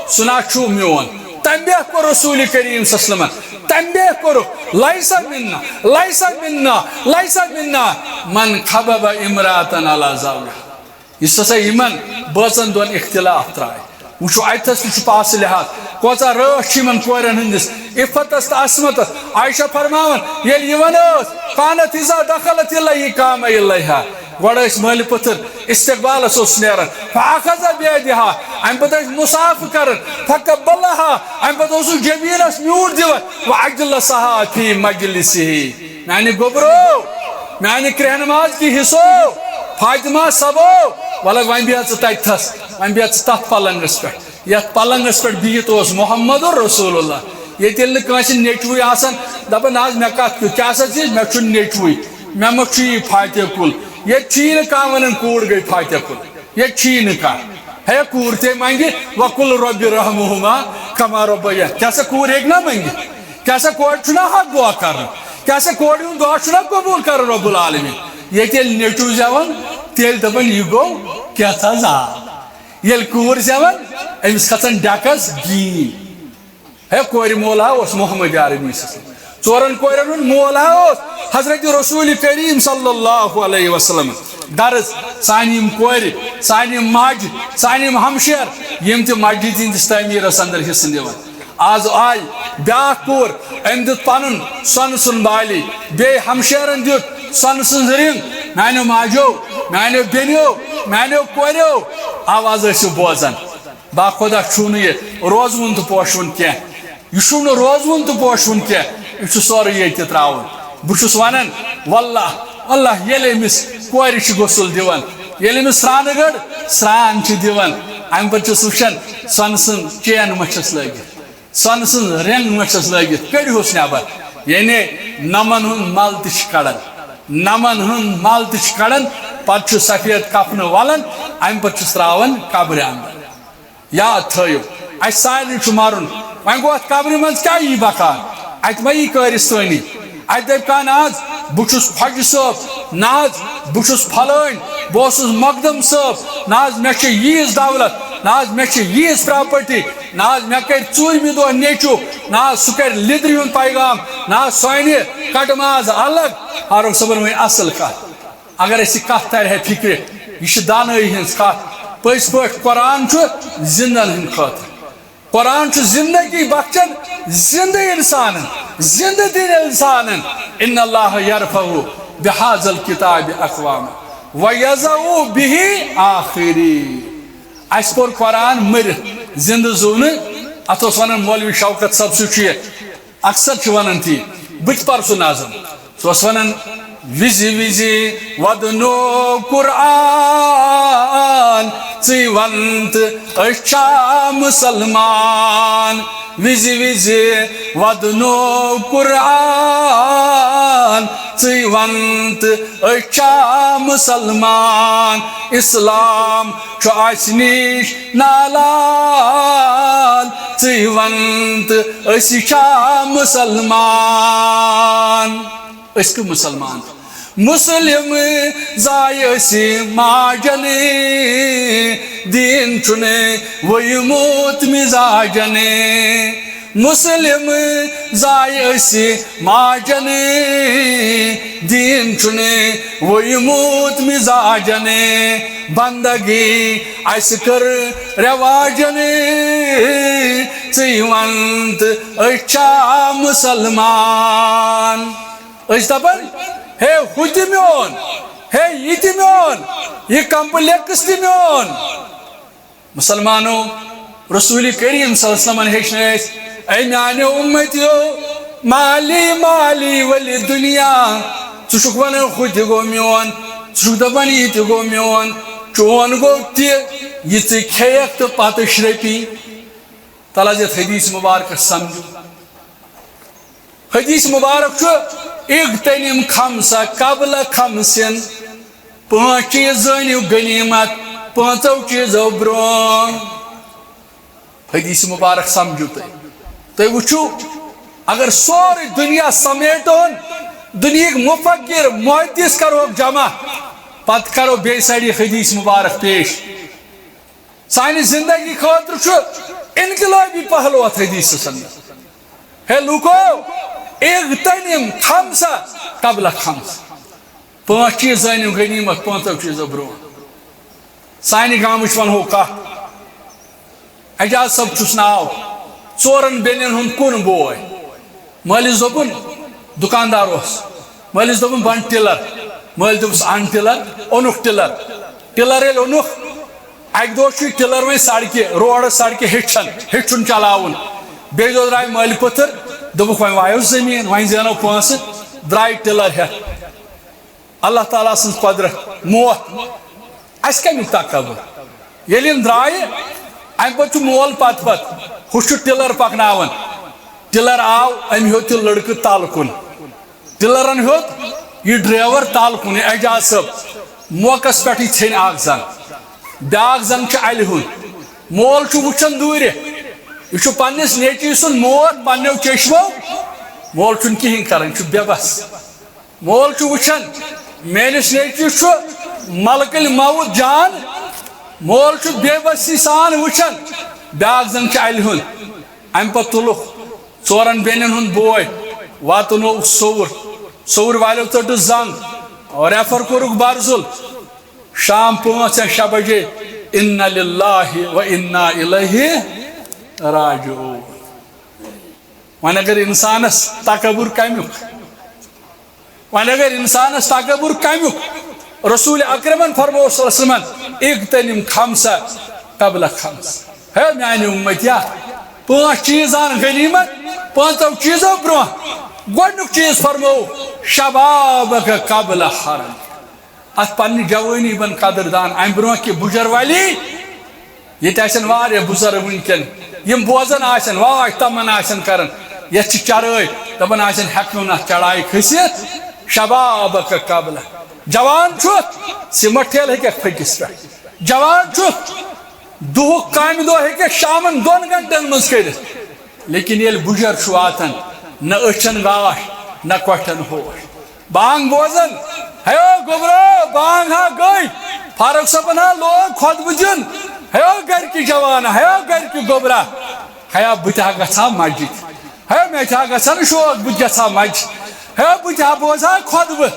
سُہ نہ چھُ میون تمبیہ کوٚر رسول کریم صلی اللہ علیہ وسلم تمبیہ کوٚرُکھ لیس منا لیس منا لیس منا من خبب امرأة على زوجها یُس ہسا یمن بٲژن دۄن اختلاف ترٛایہِ وٕچھو اتھس تہِ چھُ پاسہٕ لحاظ کوژاہ رٲچھ چھِ یمن کورٮ۪ن ہٕنٛدِس عفتس تہٕ عصمتس عائشہ فرماون ییٚلہِ یِوان ٲس کانت اذا دخلت الیہ قام الیہا گۄڈٕ ٲسۍ مٲلۍ پٔتھر استقبالس اوس نیران فاخذ بیدہا امہِ پتہٕ ٲسۍ مُصاف کران فقبلہا امہِ پتہٕ اوسُس جبیٖنس میوٗٹھ دِوان واجلسہا فی مجلسہ میانہِ گوٚبرو میانہِ کرٛہنہِ ماز کہِ حصو فاطمہ سبو ولگ وۄنۍ بیٚہہ ژٕ تتھس وۄنۍ بیٚہہ ژٕ تتھ پلنگس پٮ۪ٹھ یتھ پلنگس پٮ۪ٹھ بِہِتھ اوس محمد رسول اللہ ییٚتہِ ییٚلہِ نہٕ کٲنٛسہِ نیچوٕے آسان دپان حظ مےٚ کتھ کیُتھ کیٛاہ سا چیٖز مےٚ چھُ نیچوٕے مےٚ ما چھُ یہِ فاتح کُل ییٚتہِ چھُیی نہٕ کانٛہہ ونان کوٗر گٔے فاتح کُل ییٚتہِ چھُیی نہٕ کانٛہہ ہے کوٗر تے منگہِ وقل رۄبِ رحمہما کما ربیا کیٛاہ سا کوٗر ہیٚکہِ نا منگِتھ کیٛاہ سا کورِ چھُنا حق دعا کرُن کیٛاہ سا کورِ ہُنٛد دعا چھُنا قبوٗل کرُن رۄب العالمیٖن ییٚتہِ ییٚلہِ نیچوٗ زٮ۪وان تیٚلہِ دپان یہِ گوٚو کیٛاہ حظ آو ییٚلہِ کوٗر زٮ۪وان أمِس کھسان ڈٮ۪کس گیٖنۍ ہے کورِ مولا اوس محمد عربی ژورن کورٮ۪ن ہُنٛد مولا اوس حضرت رسول کریم صلی اللہ علیہ وسلم غرض سانہِ یِم کورِ سانہِ یِم ماجہِ سانہِ یِم ہمشیر یِم تہِ مسجد ہِنٛدِس تعمیٖرس انٛدر حصہٕ نِوان آز آیہِ بیٛاکھ کوٗر أمۍ دیُت پنُن سۄنہٕ سُنٛد بالی بیٚیہِ ہمشیرن دیُت سۄنہٕ سٕنٛز رِنٛگ میانیو ماجیو میانیو بیٚنیو میانیو کوریو آواز ٲسِو بوزان باخۄدا چھُنہٕ یہِ روزوُن تہٕ پوشوُن کینٛہہ یہِ چھُنہٕ روزوُن تہٕ پوشوُن کینٛہہ یہِ چھُ سورُے ییٚتہِ ترٛاوُن بہٕ چھُس ونان واللہ واللہ ییٚلہِ أمِس کورِ چھِ غسل دِوان ییٚلہِ أمِس سرٛانہٕ گٔر سرٛان چھِ دِوان امہِ پتہٕ چھُس وٕچھان سۄنہٕ سٕنٛز چین ما چھس لٲگِتھ سۄنہٕ سٕنٛز رنٛگ ما چھس لٲگِتھ کٔڑۍہوس نٮ۪بر یعنی نمن ہُنٛد مل تہِ چھِ کڑان نمن ہُنٛد مل تہِ چھِ کڑان پتہٕ چھُ سفید کفنہٕ ولان امہِ پتہٕ چھُس ترٛاوان قبرِ انٛدر یاد تھٲیِو اَسہِ سارنٕے چھُ مرُن وۄنۍ گوٚو اَتھ قبرِ منٛز کیٛاہ یی بکار اَتہِ ما یی کٲرِستٲنی اَتہِ دَپہِ کانٛہہ نہ حظ بہٕ چھُس خۄجہِ صٲب نہ حظ بہٕ چھُس پھلٲنۍ بہٕ اوسُس مقدم صٲب نہ حظ مےٚ چھِ ییٖژ دولت نہ حظ مےٚ چھِ ییٖژ پراپرٹی نہ حظ مےٚ کَرِ ژوٗرمہِ دۄہ نیٚچوٗ نہ حظ سُہ کَرِ لیٚدرِ ہُنٛد پیغام نہ حظ سُہ اَنہِ کٹہٕ ماز الگ فاروق صٲبن ؤنۍ اصل کتھ اگر اَسہِ یہِ کتھ ترِ ہے فِکرِ یہِ چھِ دانٲیی ہٕنٛز کتھ پٔزۍ پٲٹھۍ قرآن چھُ زِندن ہٕنٛدِ خٲطرٕ قرآن چھُ زندگی بخشن زندٕ انسانن زندٕ دِل انسانن ان اللہ یرفع بہذا الکتاب اقواما ویضع بہ آخری اَسہِ پوٚر قرآن مٔرِتھ زندٕ زوٗ نہٕ اتھ اوس ونان مولوی شوکت صٲب سُہ چھُ یہِ اکثر چھُ ونان تی بہٕ تہِ پرٕ سُہ نظم سُہ اوس ونان وِزِ وِزِ ودنو قرآن ژٕے ون تہٕ أسۍ چھا مُسلمان وِزِ وِزِ ودنو قرآن ژٕے ون تہٕ أسۍ چھا مُسلمان اسلام چھُ اَسہِ نِش نالان ژٕے ون تہٕ أسۍ چھا مُسلمان أسۍ کٕم مُسلمان مسلم زایہِ أسۍ ماجن دیٖن چھُنہٕ ؤیمُت مِزاجن مسلم زایہِ أسۍ ماجن دیٖن چھُنہٕ ؤیمُت مِزاجن بندگی اَسہِ کٔر رٮ۪واجن ژٕے ون تہٕ أسۍ چھا مُسلمان أسۍ دپان ہے ہُہ تہِ میون ہے یہِ تہِ میون یہِ کمپلیکس تہِ میون مسلمانو رسول کریم صلی اللہ علیہ وسلم ہیٚچھنٲے أسۍ اے میانیو اُمتیو مالی مالی ولہِ دُنیا ژٕ چھُکھ ونان ہُہ تہِ گوٚو میون ژٕ چھُکھ دپان یہِ تہِ گوٚو میون چون گوٚو تہِ یہِ ژٕ کھیٚیکھ تہٕ پتہٕ شرٛپی تل حظ یتھ حدیث مبارکس سمجھو حدیث مبارک چھُ اغتنم خمسہ قبل خمسن پانچ چیز زٲنِو غنیمت پانژو چیزو برٛونٛہہ حدیث مبارک سمجھو تُہۍ وٕچھِو اگر سورُے دُنیا سمیٹون دُنہِکۍ مُفکر محدث کرہوکھ جمع پتہٕ کرو بیٚیہِ سایڈِ حدیث مبارک پیش سانہِ زندگی خٲطرٕ چھُ انقلٲبی پہلو اتھ حدیثس انٛدر ہے لوٗکو اغتنم خمسہ قبل خمس پانچ چیز زٲنِو غنیمت پانژو چیزو برٛونٛہہ سانہِ گامٕچ ونہو کتھ اعجاز صٲب چھُس ناو ژورن بیٚنٮ۪ن ہُنٛد کُن بوے مٲلِس دوٚپُن دُکاندار اوس مٲلِس دوٚپُن بن ٹِلر مٲلۍ دوٚپُس ان ٹِلر اوٚنُکھ ٹِلر ییٚلہِ اوٚنُکھ اکہِ دۄہ چھُ یہِ ٹِلر وۄنۍ سڑکہِ روڈس سڑکہِ ہیٚچھُن چلاوُن بیٚیہِ دۄہ درٛاے مٲلۍ پٔتھٕر دوٚپُکھ وۄنۍ وایو زٔمیٖن وۄنۍ زینو پونٛسہٕ درٛاے ٹِلر ہٮ۪تھ اللہ تعالیٰ سٕنٛز قۄدرت موت اَسہِ کمیُک تکبُر ییٚلہِ یِم درٛایہِ امہِ پتہٕ چھُ مول پتہٕ ہُہ چھُ ٹِلر پکناوان ٹِلر آو أمۍ ہیوٚت یہِ لڑکہٕ تل کُن ٹِلرن ہیوٚت یہِ ڈرایور تل کُن اعجاز صٲب موقعس پٮ۪ٹھٕے ژھیٚنۍ اکھ زنگ بیٛاکھ زنگ چھِ الہِ ہُنٛد مول چھُ وٕچھان دوٗرِ یہِ چھُ پننِس نیٚچوۍ سُنٛد موت پننیو چشمو مول چھُنہٕ کِہینۍ کران یہِ چھُ بے بس مول چھُ وٕچھان میٲنِس نیٚچوِس چھُ ملکٕلۍ موت جان مول چھُ بے بسی سان وٕچھان بیٛاکھ زنگ چھِ الہِ ہُنٛد امہِ پتہٕ تُلُکھ ژورن بیٚنٮ۪ن ہُنٛد بوے واتنووُکھ صوُر والیو ژٔٹٕس زنگ ریفر کوٚرُکھ برزُل شام 5 یا 6 بجے اِنَّا لِلَّهِ وَإِنَّا إِلَيْهِ راجعون وۄنۍ اگر انسانس تکبُر کمیُک رسول اکرمن فرموو صلی اللہ علیہ وسلم اغتنم خمسہ قبل خمس ہے میانہِ اُمتیا 5 چیز ان غنیمت پانژو چیزو برٛونٛہہ گۄڈنیُک چیز فرموو شبابک قبل حرم اتھ پننہِ جوٲنی بن قدردان امہِ برٛونٛہہ کہِ بُجر والی ییٚتہِ آسن واریاہ بُزرگ وٕنکٮ۪ن یِم بوزان آسن واے تمن آسن کران یتھ چھِ چرٲے دپان آسن ہٮ۪کہٕ نہٕ اتھ چڑایہِ کھٔسِتھ شبابک قبل جوان چھُ سِمٹ ٹھیلہٕ ہیٚکٮ۪کھ پھٔکِس پٮ۪ٹھ جوان چھُ دہ کام دہ ہیکہ شامن 2 گھنٹن مز کرت لیکن یل بجر چھُ واتان نہ أچھن گاش نہ کۄٹھٮ۪ن ہوش بانگ بوزن ہیو گوبرو بانگ ہا گئی فاروق صٲبن ہا لوگ خۄطبہٕ دِیُن ہیو گرِکہِ جوانہ ہیو گرِکہِ گوبرا ہیا بہٕ تہِ ہا گژھٕ ہا مسجد ہیو مےٚ تہِ ہا گژھان شوق بہٕ تہِ گژھٕ ہا مسجد ہیو بہٕ تہِ ہا بوزٕ ہا خۄطبہٕ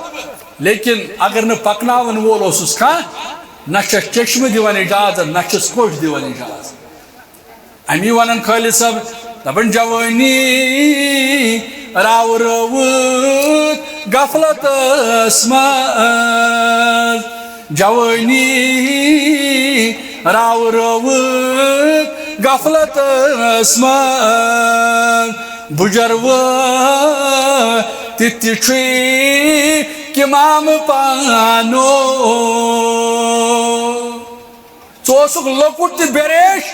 لیکن اگر نہٕ پکناون وول اوسُس کانٛہہ نہ چھس چشمہٕ دِوان اجازت نہ چھس کوٚٹھ دِوان اجازت امی ونان خالد صٲب دپان جوانی راو رٲوٕتھ غفلتس منٛز جوانی راو رٲوٕتھ غفلتس منٛز بُجر وٲتِتھ تہِ چھُے کِمام پانو ژٕ اوسُکھ لۄکُٹ تہِ بیریش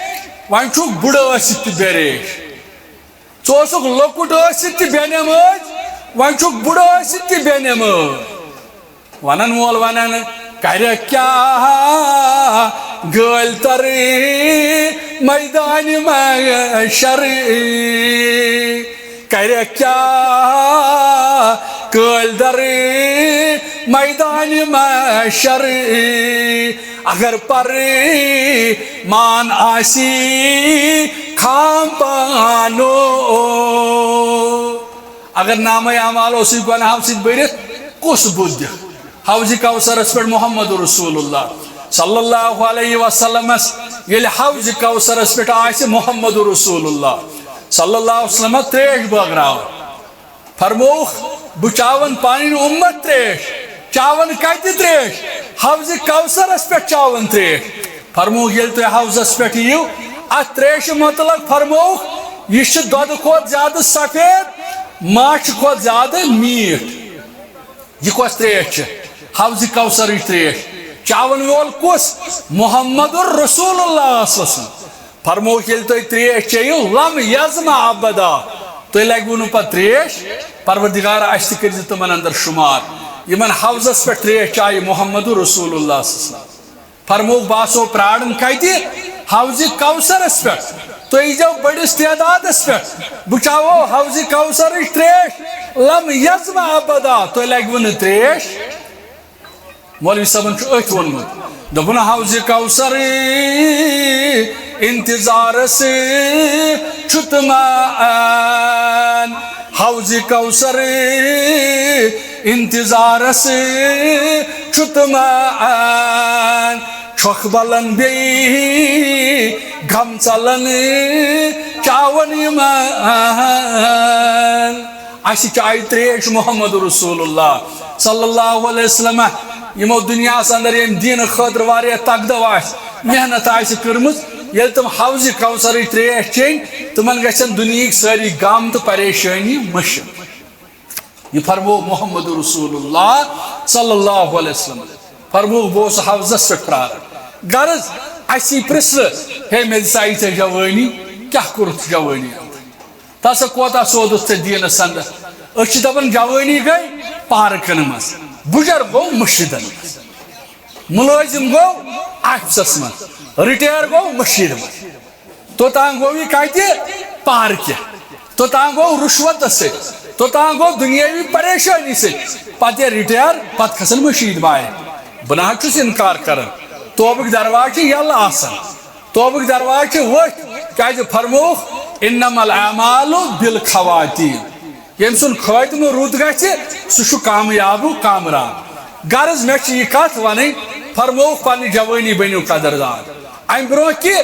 وۄنۍ چھُکھ بُڈٕ ٲسِتھ تہِ بیریش ژٕ اوسُکھ لۄکُٹ ٲسِتھ تہِ بے نٮ۪مٲز وۄنۍ چھُکھ بُڈٕ ٲسِتھ تہِ بے نٮ۪مٲز ونن وول ونن کرکھ کیٛاہ گٲلۍ ترِ میدانہِ محشر کرکھ کیٛاہ کٲلۍ درِ میدانہِ محشر اگر پری مان آسی خام پانو اگر نامہ اعمال اوس گناہو سۭتۍ بٔرِتھ کُس بُتھ دِکھ حوضِ کوثرس پٮ۪ٹھ محمد رسول اللہ صلی اللہ علیہ وسلمس ییٚلہِ حوضِ کوثرس پٮ۪ٹھ آسہِ محمد رسول اللہ صلی اللہ علیہ وسلم تریش بٲگراوان فرمووُکھ بہٕ چاون پنٕنۍ اُمت تریش چاون کتہِ تریش حوضِ کوثرس پٮ۪ٹھ چاون تریش فرمووُکھ ییٚلہِ تُہۍ حوضس پٮ۪ٹھ یِیِو اتھ تریشہِ متعلق فرمووُکھ یہِ چھِ دۄدٕ کھۄتہٕ زیادٕ سفید ماچھِ کھۄتہٕ زیادٕ میٖٹھ یہِ کۄس تریش چھِ حوضِ کوثرٕچ تریش چاون وول کُس محمد رسول اللہ فرمووُکھ ییٚلہِ تُہۍ تریش چیٚیِو لم یزما ابدا تُہۍ لگوٕ نہٕ پتہٕ تریش پروردگار اسہِ تہِ کٔرۍ زِ تِمن اندر شُمار یمن حوضس پٮ۪ٹھ تریش چایہِ محمد رسول اللہ فرمووُکھ بہٕ آسو پراران کتہِ حوضِ کوثرس پٮ۪ٹھ تُہۍ ییٖزیو بٔڑِس تعدادس پٮ۪ٹھ بہٕ چاوو حوضِ کوثرٕچ تریش لم یزما ابدا تُہۍ لگوٕ نہٕ تریش مولوی صٲبن چھُ أتھۍ ووٚنمُت دوٚپُن حوضِ کوثر انتظارس چھُ تِمن حوضِ کوثر انتظارس چھُ تِمن چھۄکھ بلن بیٚیہِ غم ژلن چاون یِمن اسہِ چایہِ تریش محمد رسول اللہ صلی اللہ علیہ وسلم یمو دنیاہس اندر یم دینہٕ خٲطرٕ واریاہ تقدو آسہِ محنت آسہِ کٔرمٕژ ییٚلہِ تِم حوضِ کوثرٕچ تریش چیٚنۍ تِمن گژھن دُنیہٕکۍ سٲری غم تہٕ پریشٲنی مٔشِتھ یہ فرمو محمد رسول اللہ صلی اللہ علیہ وسلم فرمو بہٕ اوسُس حوضس پٮ۪ٹھ پراران غرض اسی پرژھٕ ہے مےٚ دِسا یِژھے جوٲنی کیٛاہ کوٚرُتھ جوٲنی تسا کوتاہ سوٗدُتھ ژےٚ دیٖنس اندر أسۍ چھِ دپان جوٲنی گٔے پارکن منٛز بُجر گوٚو مٔشیٖدن منٛز مُلٲزِم گوٚو آفسس منٛز رِٹیر گوٚو مٔشیٖد منٛز توٚتام گوٚو یہِ کتہِ پارکہِ توٚتام گوٚو رُشوتس سۭتۍ توٚتام گوٚو دُنیٲوی پریشٲنی سۭتۍ پتہٕ یہِ رِٹیر پتہٕ کھسن مٔشیٖد باے بہٕ نہ حظ چھُس انکار کران توبٕکۍ درواز چھِ یلہٕ آسان توبٕکۍ درواز چھِ ؤتھۍ کیٛازِ فرمووُکھ انما الاعمال بالخواتیم ییٚمہِ سُنٛد خٲتمہٕ رُت گژھِ سُہ چھُ کامیابُک کامران غرض مےٚ چھِ یہِ کتھ ونٕنۍ فرمووُکھ پننہِ جوٲنی بٔنِو قدردان امہِ برونٛہہ کہِ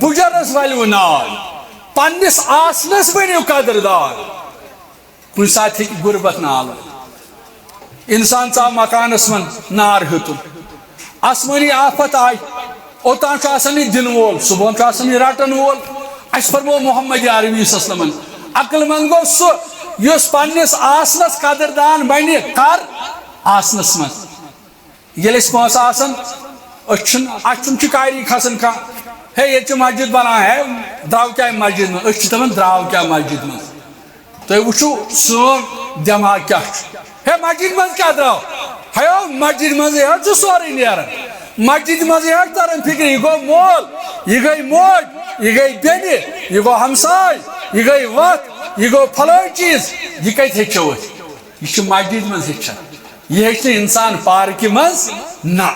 بُجرس ولوٕ ناو پننِس آسنس بٔنِو قدردان کُنہِ ساتہٕ ہیٚکہِ غُربت نال انسان ژاو مکانس منٛز نار ہیوٚتُن آسمٲنی آفت آیہِ اوٚتام چھُ آسان یہِ دِنہٕ وول صُبحن چھُ آسان یہِ رٹن وول اسہِ فرموو محمد عربی وسلمن عقل مند گوٚو سُہ یُس پننِس آسنس قدردان بنہِ کر آسنس منٛز ییٚلہِ أسۍ پونٛسہٕ آسان أسۍ چھِنہٕ اَسہِ چھُنہٕ چِکاری کھسان کانٛہہ ہے ییٚتہِ چھِ مسجد بنان ہے درٛاو کیٛاہ مسجد منٛز أسۍ چھِ دپان درٛاو کیٛاہ مسجد منٛز تُہۍ وٕچھِو سون دٮ۪ماغ کیٛاہ چھُ ہے مسجد منٛز کیٛاہ درٛاو ہیو مسجد منٛزٕے حظ چھُ سورُے نیران مسجد منٛزٕے حظ تران فِکرِ یہِ گوٚو مول یہ گئی موج یہ گئی بیٚنہِ یہ گو ہمساے یہ گئی وت یہ گو فلٲنۍ چیٖز یہ کتہِ ہیٚچھو أسۍ یہ چھُ مسجد منٛز ہیٚچھان یہ ہیٚچھِ نہٕ انسان پارکہِ منٛز نہ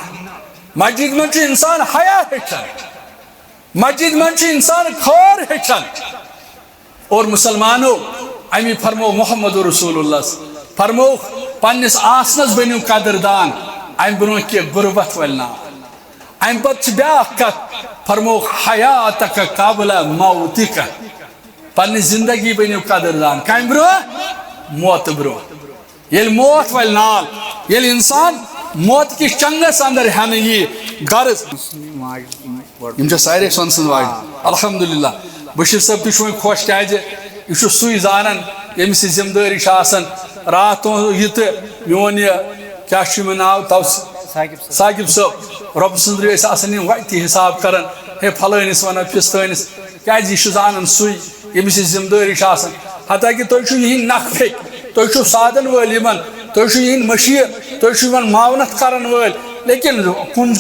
مسجد منٛز چھُ انسان حیا ہیٚچھان مسجد منٛز چھُ انسان خٲر ہیٚچھان اور مسلمانو امی فرمو محمد رسول اللہ فرمو پنس آسنس بنیو قدردان ام برو کی غربت ولنا ام پت بیاکھ کت فرمو حیاتک قبل موتک پنس زندگی بنیو قدردان کم برو موت برو یل موت ول نال یل انسان موت کی چنگس اندر ہن یہ غرض یم سارے سن سن واج الحمدللہ بشیر صاحب تہ چھو خوش کیازِ یہ چھُ سُے زانان ییٚمِس یہِ ذمہٕ دٲری چھِ آسان رات یہ تہ میون یہ کیا چھُ مےٚ ناو تو ثاقب صٲب رۄب سٕنٛدرٕے ٲسۍ آسان یِم وتہِ حساب کران ہے پھلٲنِس ونان پِستٲنِس کیازِ یہِ چھُ زانان سُے ییٚمِس یہِ ذمہٕ دٲری چھِ آسان حتاکہِ تُہۍ چھِو یِہِنٛدۍ نکھ پھیٚکۍ تُہۍ چھِو سادن وٲلۍ یِمن تُہۍ چھِو یِہِنٛدۍ مٔشیٖر تُہۍ چھِو یِمن معاونت کرن وٲلۍ لیکن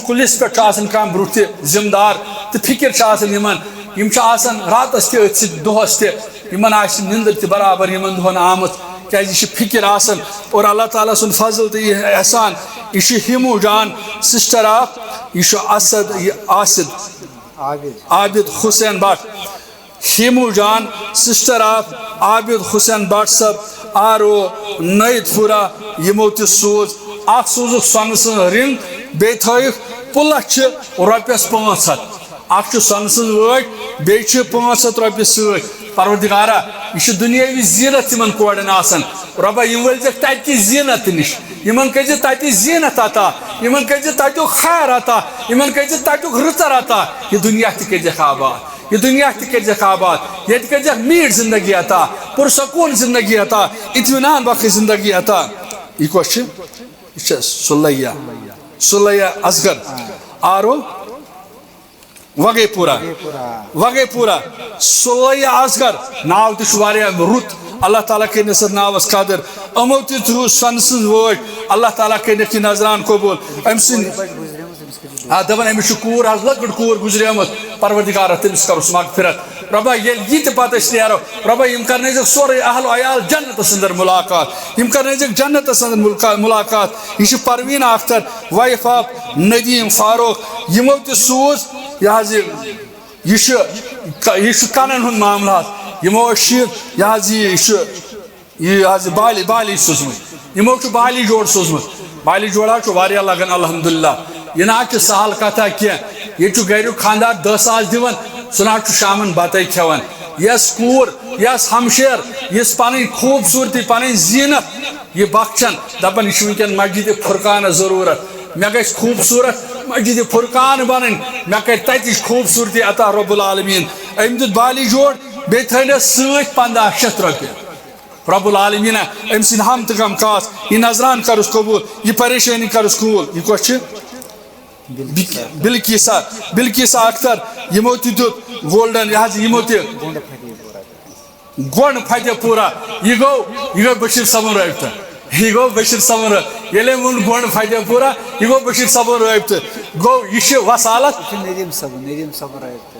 کُلِس پٮ۪ٹھ چھُ آسان کانٛہہ برٛونٛہہ تہِ ذمہٕ دار تہٕ فِکر چھِ آسان یِمن یم چھِ آسان راتس تہِ أتھۍ سۭتۍ دۄہس تہِ یمن آسہِ نِندٕر تہِ برابر یمن دۄہن آمٕژ کیازِ یہِ چھِ فِکر آسان اور اللہ تعالیٰ سُنٛد فضل تہٕ یہِ احسان یہ چھُ ہِموٗ جان سسٹر آف یہ چھُ اسد یہ آصد عابد حسین بٹ ہِموٗ جان سسٹر آف عابد حسین بٹ صٲب RO نٔید پورہ یمو تہِ سوٗز اکھ سوٗزُکھ سۄنہٕ سٕنٛز رِنٛگ بیٚیہِ تھٲیِکھ پُلس چھِ رۄپیس 500 اکھ چھُ سۄنہٕ سٕنٛز وٲج بیٚیہِ چھِ 500 رۄپیہِ سۭتۍ پروردگارا یہ چھُ دُنیٲوی زیٖنت یِمن کورٮ۪ن آسان رۄبا یِم ؤلزِکھ تتہِ زیٖنت نِش یِمن کٔرزِ تتہِ زیٖنت عطا یِمن کٔرزِ تتیُک خیر عطا یِمن کٔرزِ تتیُک رٕژر عطا یہِ دُنیا تہِ کٔرزِکھ آباد یہ دنیا تہِ کٔرزِکھ آباد ییٚتہِ کٔرزِکھ میٖٹھ زندگی عطا پُرسکوٗن زندگی عطا اطمینان بخش زندگی عطا یہ کۄس چھِ یہ چھِ سُلَیہ اصغر RO وگے پورہ سُلَیہ اصغر ناو تہِ چھُ واریاہ رُت اللہ تعالیٰ کٔرنَس اتھ ناوس قدر یِمو تہِ تھوٚو سۄنہٕ سٕنٛز وٲج اللہ تعالیٰ کٔرنَکھ یہِ نظران قبوٗل أمۍ سٕنٛدۍ دپان أمِس چھِ کوٗر حظ لۄکٕٹ کوٗر گُزریمٕژ پروردگارا تٔمِس کروس مغفرت رۄبا ییٚلہِ یہِ تہِ پتہٕ أسۍ نیرو رۄبا یِم کرنٲیزِکھ سورُے اہل و عیال جنتس اندر مُلاقات یِم کرنٲیزِکھ جنتس اندر مُلاقات یہِ چھِ پرویٖن اختر وایف آف ندیٖم فاروق یِمو تہِ سوٗز یہِ حظ یہِ چھُ کنن ہُنٛد معاملات یِمو چھِ یہِ حظ یہِ حظ بالی سوٗزمٕتۍ یِمو چھُ بالی جوڑ سوٗزمُت بالی جوڑ حظ چھُ واریاہ لگان الحمدللہ یہ نہ چھُ سہل کتھا کینٛہہ ییٚتہِ چھُ گریُک خاندار 10 ساس دِوان سُہ نہ چھُ شامن بتاے کھٮ۪وان یس کوٗر یس ہمشیر یس پنٕنۍ خوٗبصوٗرتی پنٕنۍ زیٖنت یہِ بخشن دپان یہِ چھُ وٕنکٮ۪ن مسجد فرقانس ضروٗرت مےٚ گژھِ خوٗبصوٗرت مسجد فرقان بنٕنۍ مےٚ کرِ تتِچ خوٗبصوٗرتی عطا رۄب العالمیٖن أمۍ دیُت بالی جوڑ بیٚیہِ تھٲینس سۭتۍ 1500 رۄپیہِ رب العالمیٖنہ أمۍ سٕنٛدۍ ہم تہٕ غم کاس یہِ نظران کرُس قبوٗل یہِ پریشٲنی کرُس قبوٗل یہِ کۄس چھِ بلکیسا اختر یمو تہِ دیُت گولڈن یہ حظ یمو تہِ گۄنٛڈ فتح پورہ یہ گوٚو بشیر صٲبُن رٲبطہٕ یہ گوٚو بشیر صٲبُن رٲبطہٕ ییٚلہِ أمۍ ووٚن گۄنٛڈ فتح پورہ یہ گوٚو بشیر صٲبُن رٲبطہٕ گوٚو یہ چھِ وسالت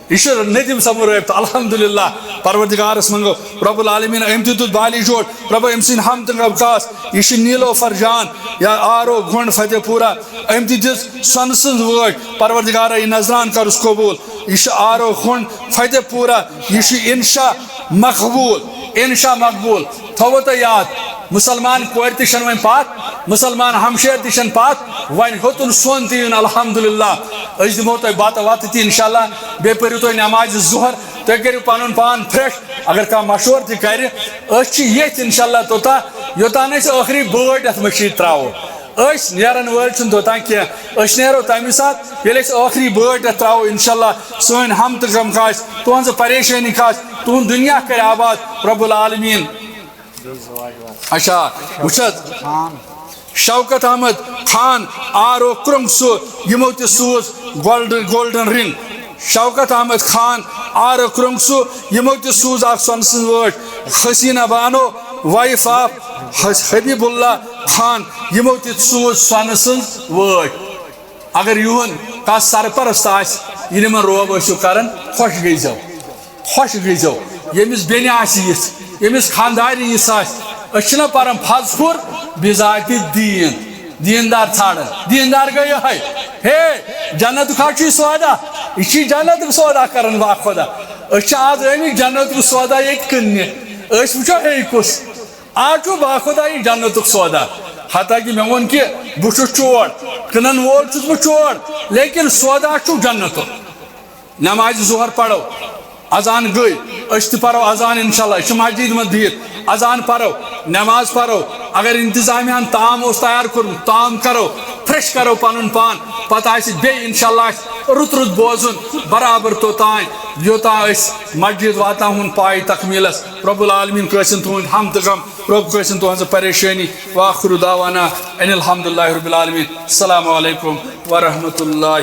یہ چھُ ندیٖم صٲبُن رٲبطہٕ الحمدللہ پروردگارس منگو رب العالمیٖن أمۍ تہِ دیُت بالی جوڑ رۄبا أمۍ سٕنٛدۍ ہم تہٕ غم کاس یہ چھِ نیٖلوفر جان یا RO گۄنٛڈ فتح پورہ أمۍ تہِ دِژ سۄنہٕ سٕنٛز وٲج پروردگارا یہِ نظران کرُس قبوٗل یہ چھِ RO گۄنٛڈ فتح پورہ یہ چھِ انشا مقبوٗل تھوٚوُ تۄہہِ یاد مسلمان کورِ تہِ چھنہٕ وۄنۍ پتھ مسلمان ہمشیر تہِ چھنہٕ پتھ وۄنۍ ہیوٚتُن سۄن تہِ یُن الحمدللہ أسۍ دِمو تۄہہِ بتہٕ وتہٕ تہِ انشاءاللہ بیٚیہِ پٔرِو تُہۍ نمازِ ظُہر تُہۍ کٔرِو پنُن پان فرٛٮ۪ش اگر کانٛہہ مشورٕ تہِ کرِ أسۍ چھِ ییٚتھۍ انشاءاللہ توٚتام یوٚتانۍ أسۍ ٲخری بٲٹۍ اتھ مٔشیٖد ترٛاوو أسۍ نیرن وٲلۍ چھِنہٕ توٚتام کینٛہہ أسۍ نیرو تمہِ ساتہٕ ییٚلہِ أسۍ ٲخری بٲٹۍ اتھ ترٛاوو انشاءاللہ سٲنۍ ہم تہٕ غم کھاسہِ تُہنٛز پریشٲنی کھاسہِ تُہُنٛد دُنیا کرِ آباد رب العالمیٖن اچھا وٕچھ حظ شوکت احمد خان RO کرٛنٛگ سُہ یِمو تہِ سوٗز golden ring Shaukat Ahmad Khan RO کرٛنٛگ سُہ یِمو تہِ سوٗز اکھ سۄنہٕ سٕنٛز وٲج حسیٖنہ بانو وایف آف حبیب اللہ خان یِمو تہِ سوٗز سۄنہٕ سٕنٛز وٲج اگر یِہُنٛد کانٛہہ سرپرست آسہِ یہ نمن روب ٲسِو کران خوش گٔیزیو ییٚمِس بیٚنہِ آسہِ یِژھ ییٚمِس خاندارِ یِژھ آسہِ أسۍ چھِنہ پران فضفُر بِذاتِ دیٖن دیٖندار ژھانڈان دیٖندار گٔے یِہوٚے ہے جنتُک حظ چھُے سودا یہِ چھُے جنتُک سودا کران وا خۄدا أسۍ چھِ آز آمٕتۍ جنتُک سودا ییٚتہِ کٕننہِ أسۍ وٕچھو ہے کُس آز چھُ با خۄدا یہِ جنتُک سودا حتاکہِ مےٚ ووٚن کہِ بہٕ چھُس چور کٕنن وول چھُس بہٕ چور لیکن سودا چھُ جنتُک نمازِ ظہر پرو اذان گٔے أسۍ تہِ پرو اذان انشاءاللہ أسۍ چھِ مسجد منٛز بِہِتھ اذان پرو نماز پرو اگر انتظامیہ تام اوس تیار کوٚرمُت تام کرو فرٛیش کرو پنُن پان پتہٕ آسہِ بیٚیہِ انشاءاللہ آسہِ رُت بوزُن برابر توٚتام یوٚتام أسۍ مسجد واتناوہون پاے تکمیٖلس رۄب العالمیٖن کٲنٛسن تُہُنٛد ہم تہٕ غم رۄب کٲنٛسن تُہنٛز پریشٲنی واخر دعوانا ان الحمدُللہ رب العالمیٖن السلام علیکم ورحمۃ اللہ